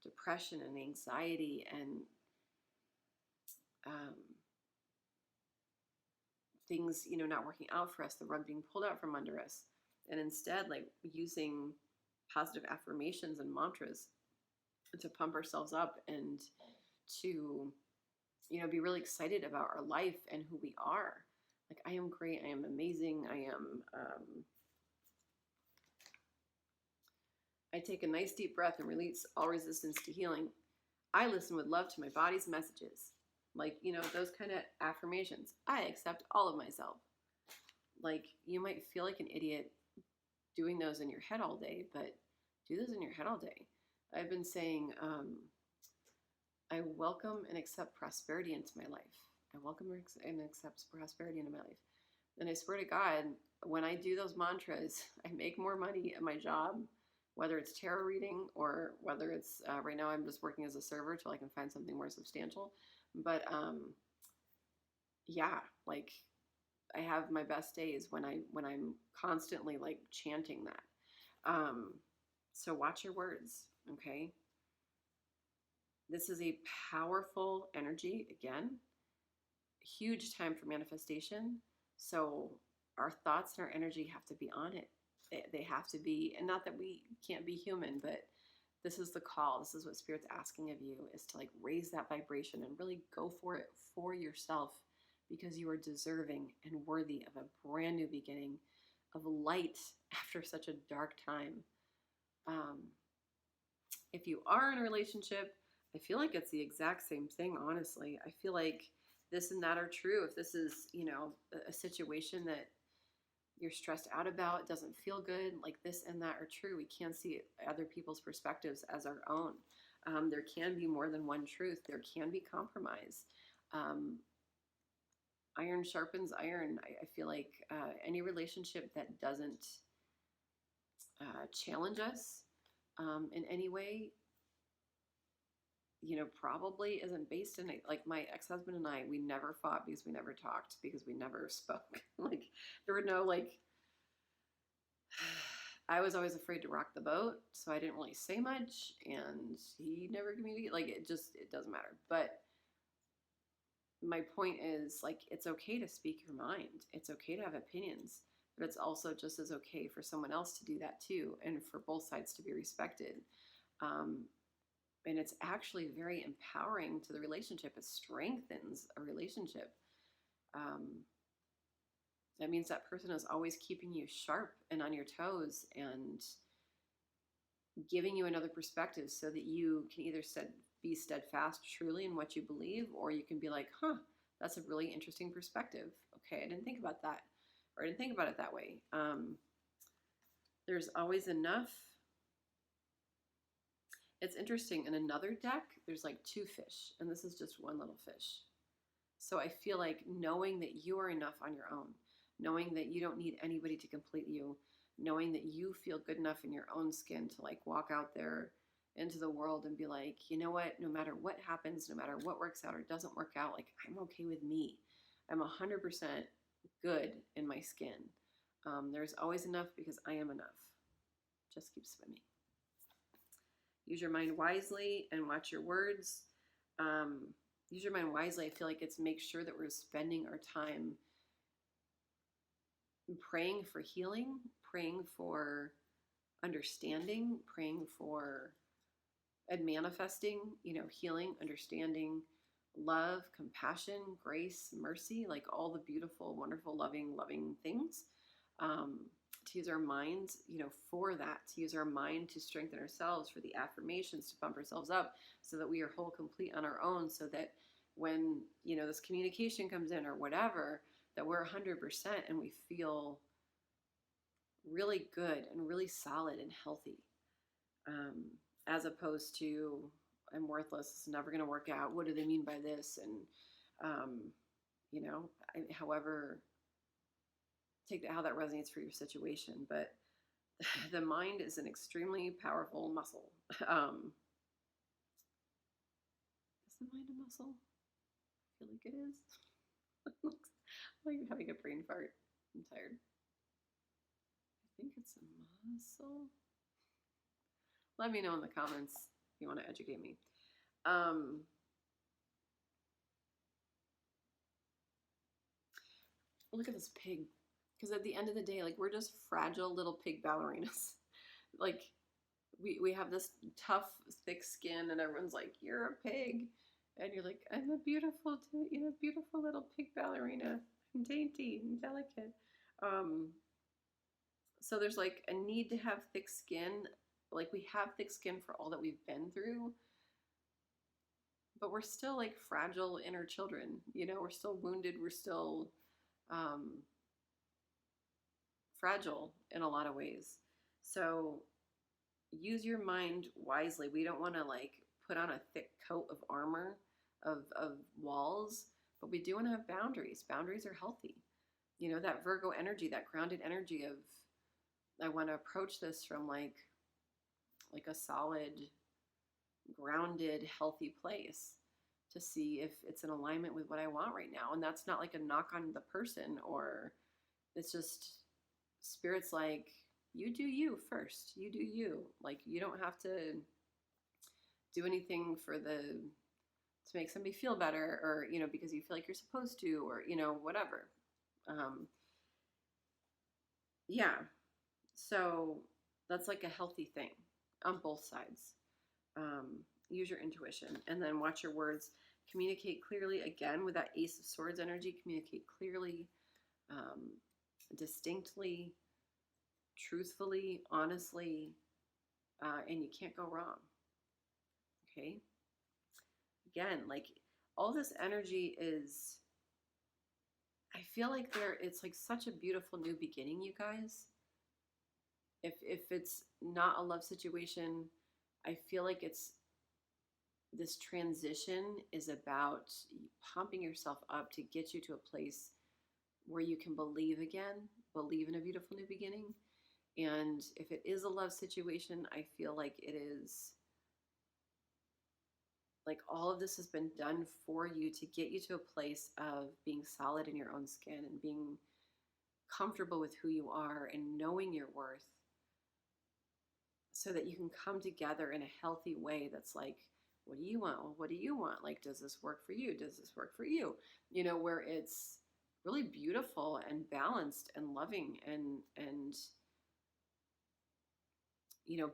depression and anxiety and things, you know, not working out for us, the rug being pulled out from under us. And instead, like, using positive affirmations and mantras to pump ourselves up and to, you know, be really excited about our life and who we are. Like, I am great. I am amazing. I take a nice deep breath and release all resistance to healing. I listen with love to my body's messages. Like, you know, those kind of affirmations. I accept all of myself. Like, you might feel like an idiot doing those in your head all day, but do those in your head all day. I've been saying, I welcome and accept prosperity into my life. I welcome and accept prosperity into my life. And I swear to God, when I do those mantras, I make more money at my job, whether it's tarot reading or whether it's, right now I'm just working as a server till I can find something more substantial. But yeah, like, I have my best days when I'm constantly like chanting that. So watch your words, okay? This is a powerful energy, again, huge time for manifestation. So our thoughts and our energy have to be on it. They have to be, and not that we can't be human, but this is the call. This is what Spirit's asking of you, is to like raise that vibration and really go for it for yourself, because you are deserving and worthy of a brand new beginning, of light after such a dark time. If you are in a relationship, I feel like it's the exact same thing, honestly. I feel like this and that are true. If this is, you know, a situation that you're stressed out about, it doesn't feel good, like this and that are true. We can see other people's perspectives as our own. There can be more than one truth. There can be compromise. Iron sharpens iron. I feel like any relationship that doesn't challenge us in any way, you know, probably isn't based in it. Like, my ex-husband and I, we never fought because we never talked, because we never spoke. Like, there were no, like, I was always afraid to rock the boat, so I didn't really say much, and he never communicated. Like, it doesn't matter. But my point is, like, it's okay to speak your mind. It's okay to have opinions, but it's also just as okay for someone else to do that too, and for both sides to be respected. And it's actually very empowering to the relationship. It strengthens a relationship. That means that person is always keeping you sharp and on your toes and giving you another perspective, so that you can either be steadfast truly in what you believe, or you can be like, huh, that's a really interesting perspective. Okay, I didn't think about that, or I didn't think about it that way. There's always enough. It's interesting, in another deck, there's like two fish, and this is just one little fish. So I feel like knowing that you are enough on your own, knowing that you don't need anybody to complete you, knowing that you feel good enough in your own skin to like walk out there into the world and be like, you know what, no matter what happens, no matter what works out or doesn't work out, like I'm okay with me. I'm 100% good in my skin. There's always enough because I am enough. Just keep swimming. Use your mind wisely and watch your words. Use your mind wisely. I feel like it's make sure that we're spending our time praying for healing, praying for understanding, praying for and manifesting, healing, understanding, love, compassion, grace, mercy, like all the beautiful, wonderful, loving things. To use our minds, for that, to use our mind to strengthen ourselves, for the affirmations, to bump ourselves up so that we are whole, complete on our own, so that when, this communication comes in or whatever, that we're 100% and we feel really good and really solid and healthy. As opposed to, I'm worthless, it's never going to work out. What do they mean by this? And, however, take how that resonates for your situation. But the mind is an extremely powerful muscle. Is the mind a muscle? I feel like it is. I'm like having a brain fart. I'm tired. I think it's a muscle. Let me know in the comments if you want to educate me. Look at this pig. Because at the end of the day, like, we're just fragile little pig ballerinas. Like, we have this tough, thick skin, and everyone's like, you're a pig. And you're like, I'm a beautiful little pig ballerina. I'm dainty and delicate. So there's like a need to have thick skin. Like, we have thick skin for all that we've been through, but we're still like fragile inner children. We're still wounded. We're still fragile in a lot of ways. So use your mind wisely. We don't want to like put on a thick coat of armor of walls, but we do want to have boundaries. Boundaries are healthy. That Virgo energy, that grounded energy of, I want to approach this from like a solid, grounded, healthy place to see if it's in alignment with what I want right now. And that's not like a knock on the person, or it's just spirit's like, you do you first. You do you. Like, you don't have to do anything to make somebody feel better, or, because you feel like you're supposed to, or, whatever. Yeah. So that's like a healthy thing on both sides. Use your intuition, and then watch your words. Communicate clearly, again, with that Ace of Swords energy. Communicate clearly, distinctly, truthfully, honestly, and you can't go wrong. Okay? Again, like, all this energy is, I feel like it's like such a beautiful new beginning, you guys. If it's not a love situation, I feel like this transition is about pumping yourself up to get you to a place where you can believe again, believe in a beautiful new beginning. And if it is a love situation, I feel like it is like all of this has been done for you to get you to a place of being solid in your own skin and being comfortable with who you are and knowing your worth, so that you can come together in a healthy way that's like, what do you want? Well, what do you want? Like, does this work for you? Does this work for you? Where it's really beautiful and balanced and loving, and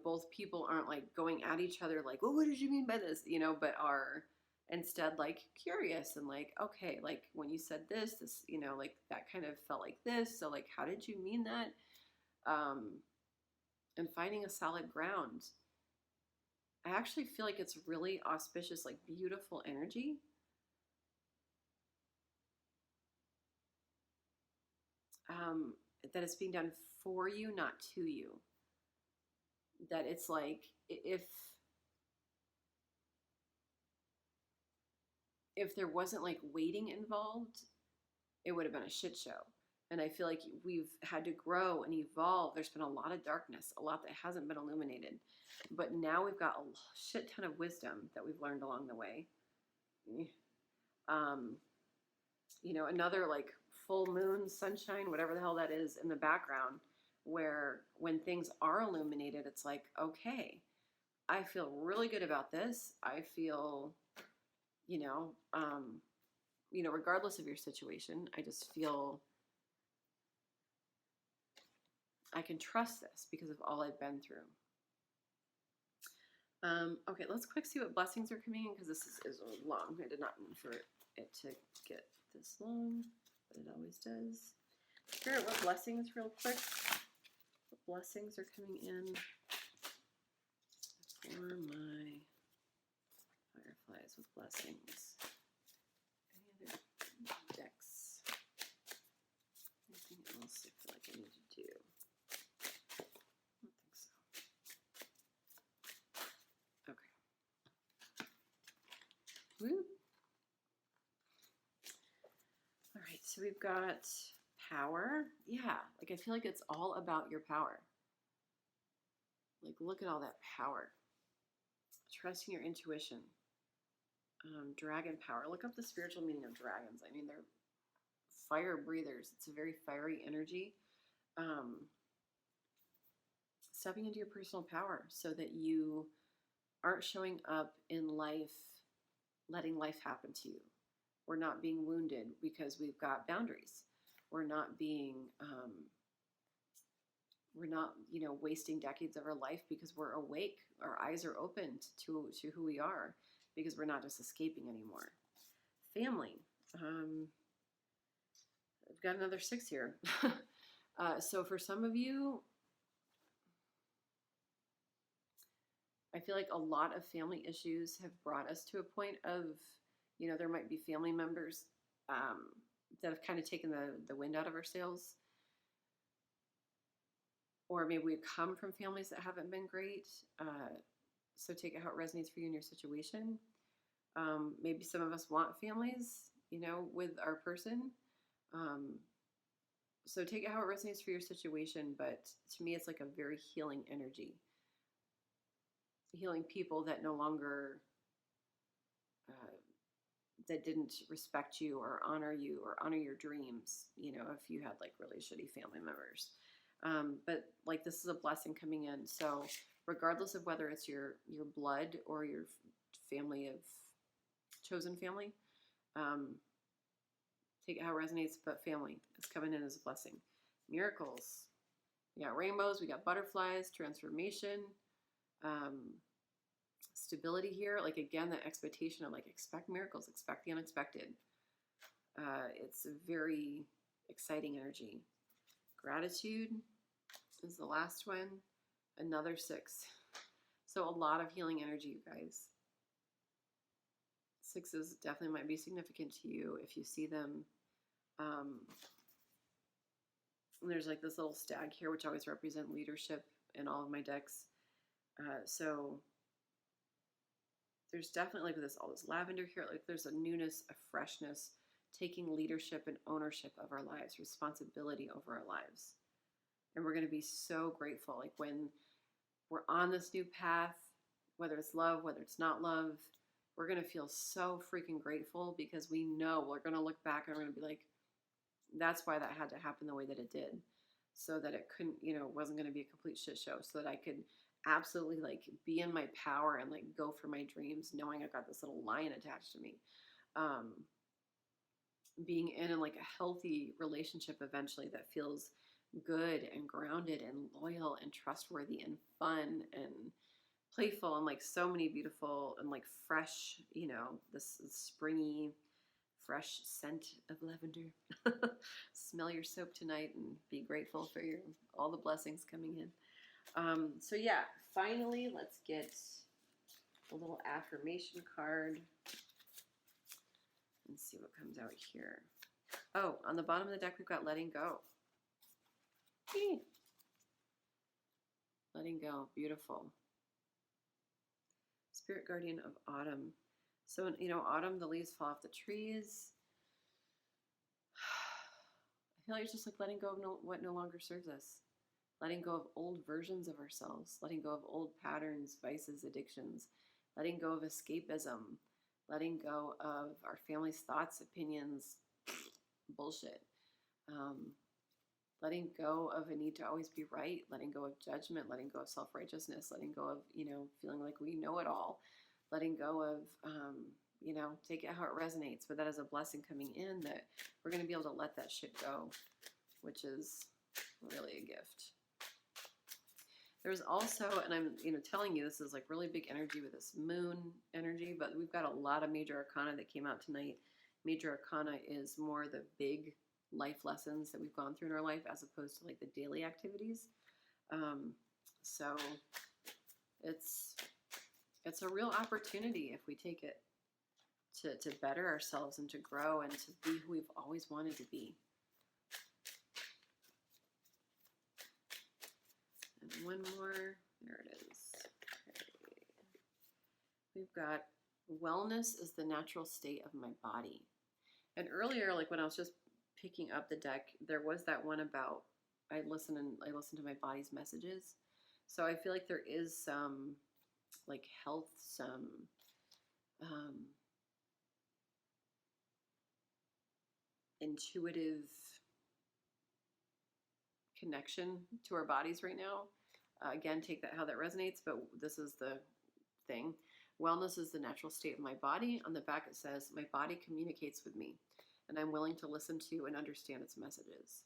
both people aren't like going at each other like, well, what did you mean by this? But are instead like curious and like, okay, like when you said this, like that kind of felt like this. So like, how did you mean that? And finding a solid ground. I actually feel like it's really auspicious, like beautiful energy. That it's being done for you, not to you. That it's like, if there wasn't like waiting involved, it would have been a shit show. And I feel like we've had to grow and evolve. There's been a lot of darkness, a lot that hasn't been illuminated. But now we've got a shit ton of wisdom that we've learned along the way. You know, another like full moon, sunshine, whatever the hell that is in the background, where when things are illuminated, it's like, okay, I feel really good about this. I feel, you know, regardless of your situation, I just feel I can trust this because of all I've been through. Okay, let's quick see what blessings are coming in because this is long. I did not mean for it to get this long, but it always does. Spirit, what blessings real quick? What blessings are coming in for my fireflies with blessings? Any other decks? Anything else I feel like I need to do? Woo. All right, so we've got power. Yeah, like I feel like it's all about your power. Like look at all that power. Trusting your intuition. Dragon power. Look up the spiritual meaning of dragons. I mean, they're fire breathers. It's a very fiery energy. Stepping into your personal power so that you aren't showing up in life letting life happen to you. We're not being wounded because we've got boundaries. We're not being, wasting decades of our life because we're awake. Our eyes are opened to who we are because we're not just escaping anymore. Family. I've got another 6 here. So for some of you, I feel like a lot of family issues have brought us to a point of, there might be family members that have kind of taken the wind out of our sails. Or maybe we come from families that haven't been great. So take it how it resonates for you in your situation. Maybe some of us want families, with our person. So take it how it resonates for your situation. But to me, it's like a very healing energy. Healing people that no longer, that didn't respect you or honor your dreams, if you had like really shitty family members. But like this is a blessing coming in. So regardless of whether it's your blood or your family of chosen family, take it how it resonates, but family is coming in as a blessing. Miracles. We got rainbows, we got butterflies, transformation, stability here. Like again, that expectation of like expect miracles, expect the unexpected. It's a very exciting energy. Gratitude is the last one. Another 6. So a lot of healing energy, you guys. 6s definitely might be significant to you if you see them. There's like this little stag here, which always represent leadership in all of my decks. So there's definitely like all this lavender here. Like there's a newness, a freshness, taking leadership and ownership of our lives, responsibility over our lives. And we're going to be so grateful. Like when we're on this new path, whether it's love, whether it's not love, we're going to feel so freaking grateful because we know we're going to look back and we're going to be like, that's why that had to happen the way that it did. So that it couldn't, wasn't going to be a complete shit show. So that I could absolutely like be in my power and like go for my dreams, knowing I got this little lion attached to me. Being in like a healthy relationship eventually that feels good and grounded and loyal and trustworthy and fun and playful and like so many beautiful and like fresh, this springy, fresh scent of lavender. Smell your soap tonight and be grateful for all the blessings coming in. So yeah, finally, let's get a little affirmation card and see what comes out here. Oh, on the bottom of the deck, we've got letting go. Eee. Letting go, beautiful. Spirit guardian of autumn. So, autumn, the leaves fall off the trees. I feel like it's just like letting go of what no longer serves us, letting go of old versions of ourselves, letting go of old patterns, vices, addictions, letting go of escapism, letting go of our family's thoughts, opinions, bullshit. Letting go of a need to always be right, letting go of judgment, letting go of self-righteousness, letting go of, feeling like we know it all, letting go of, take it how it resonates, but that is a blessing coming in that we're going to be able to let that shit go, which is really a gift. There's also, and I'm, telling you, this is like really big energy with this moon energy, but we've got a lot of major arcana that came out tonight. Major arcana is more the big life lessons that we've gone through in our life as opposed to like the daily activities. So it's a real opportunity if we take it to better ourselves and to grow and to be who we've always wanted to be. And one more, there it is. Okay. We've got wellness is the natural state of my body. And earlier, like when I was just picking up the deck, there was that one about I listen to my body's messages. So I feel like there is some like health, some intuitive connection to our bodies right now. Again, take that how that resonates, but this is the thing. Wellness is the natural state of my body. On the back it says, my body communicates with me, and I'm willing to listen to and understand its messages.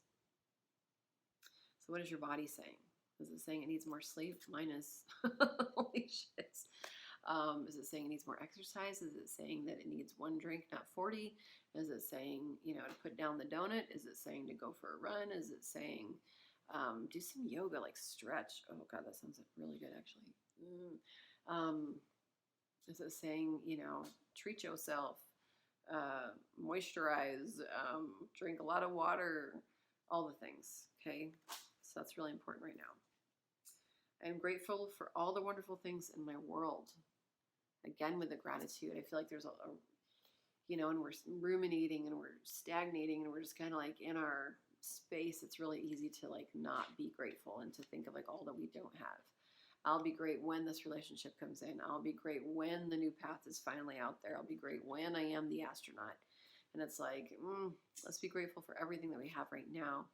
So what is your body saying? Is it saying it needs more sleep? Mine is. Holy shit. Is it saying it needs more exercise? Is it saying that it needs 1 drink, not 40? Is it saying, to put down the donut? Is it saying to go for a run? Is it saying do some yoga, like stretch? Oh God, that sounds really good actually. Is it saying, treat yourself, moisturize, drink a lot of water, all the things, okay? So that's really important right now. I'm grateful for all the wonderful things in my world. Again, with the gratitude, I feel like there's and we're ruminating and we're stagnating and we're just kind of like in our space. It's really easy to like not be grateful and to think of like all that we don't have. I'll be great when this relationship comes in. I'll be great when the new path is finally out there. I'll be great when I am the astronaut. And it's like, let's be grateful for everything that we have right now,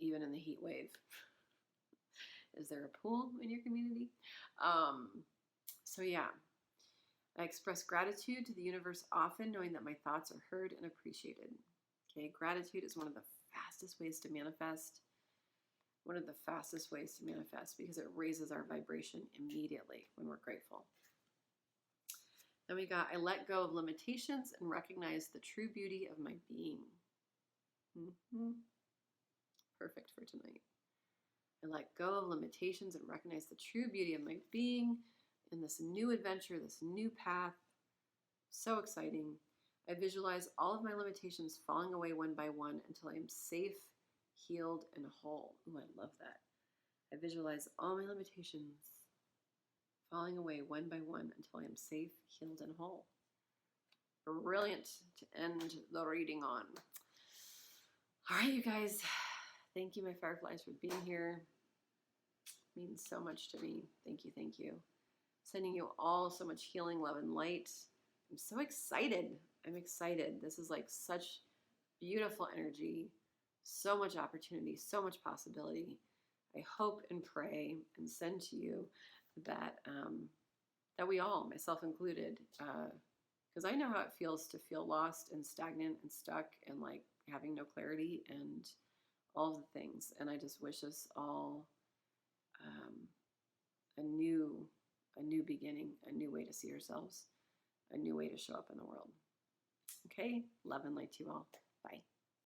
even in the heat wave. Is there a pool in your community? So yeah, I express gratitude to the universe often, knowing that my thoughts are heard and appreciated. Okay, gratitude is one of the fastest ways to manifest. One of the fastest ways to manifest because it raises our vibration immediately when we're grateful. Then we got, I let go of limitations and recognize the true beauty of my being. Perfect for tonight. I let go of limitations and recognize the true beauty of my being in this new adventure, this new path. So exciting. I visualize all of my limitations falling away one by one until I am safe, healed, and whole. Ooh, I love that. I visualize all my limitations falling away one by one until I am safe, healed, and whole. Brilliant to end the reading on. All right, you guys. Thank you, my fireflies, for being here. It means so much to me. Thank you, thank you. Sending you all so much healing, love, and light. I'm so excited. I'm excited. This is like such beautiful energy, so much opportunity, so much possibility. I hope and pray and send to you that that we all, myself included, because I know how it feels to feel lost and stagnant and stuck and like having no clarity and all of the things. And I just wish us all a new beginning, a new way to see ourselves, a new way to show up in the world. Okay? Love and light to you all. Bye.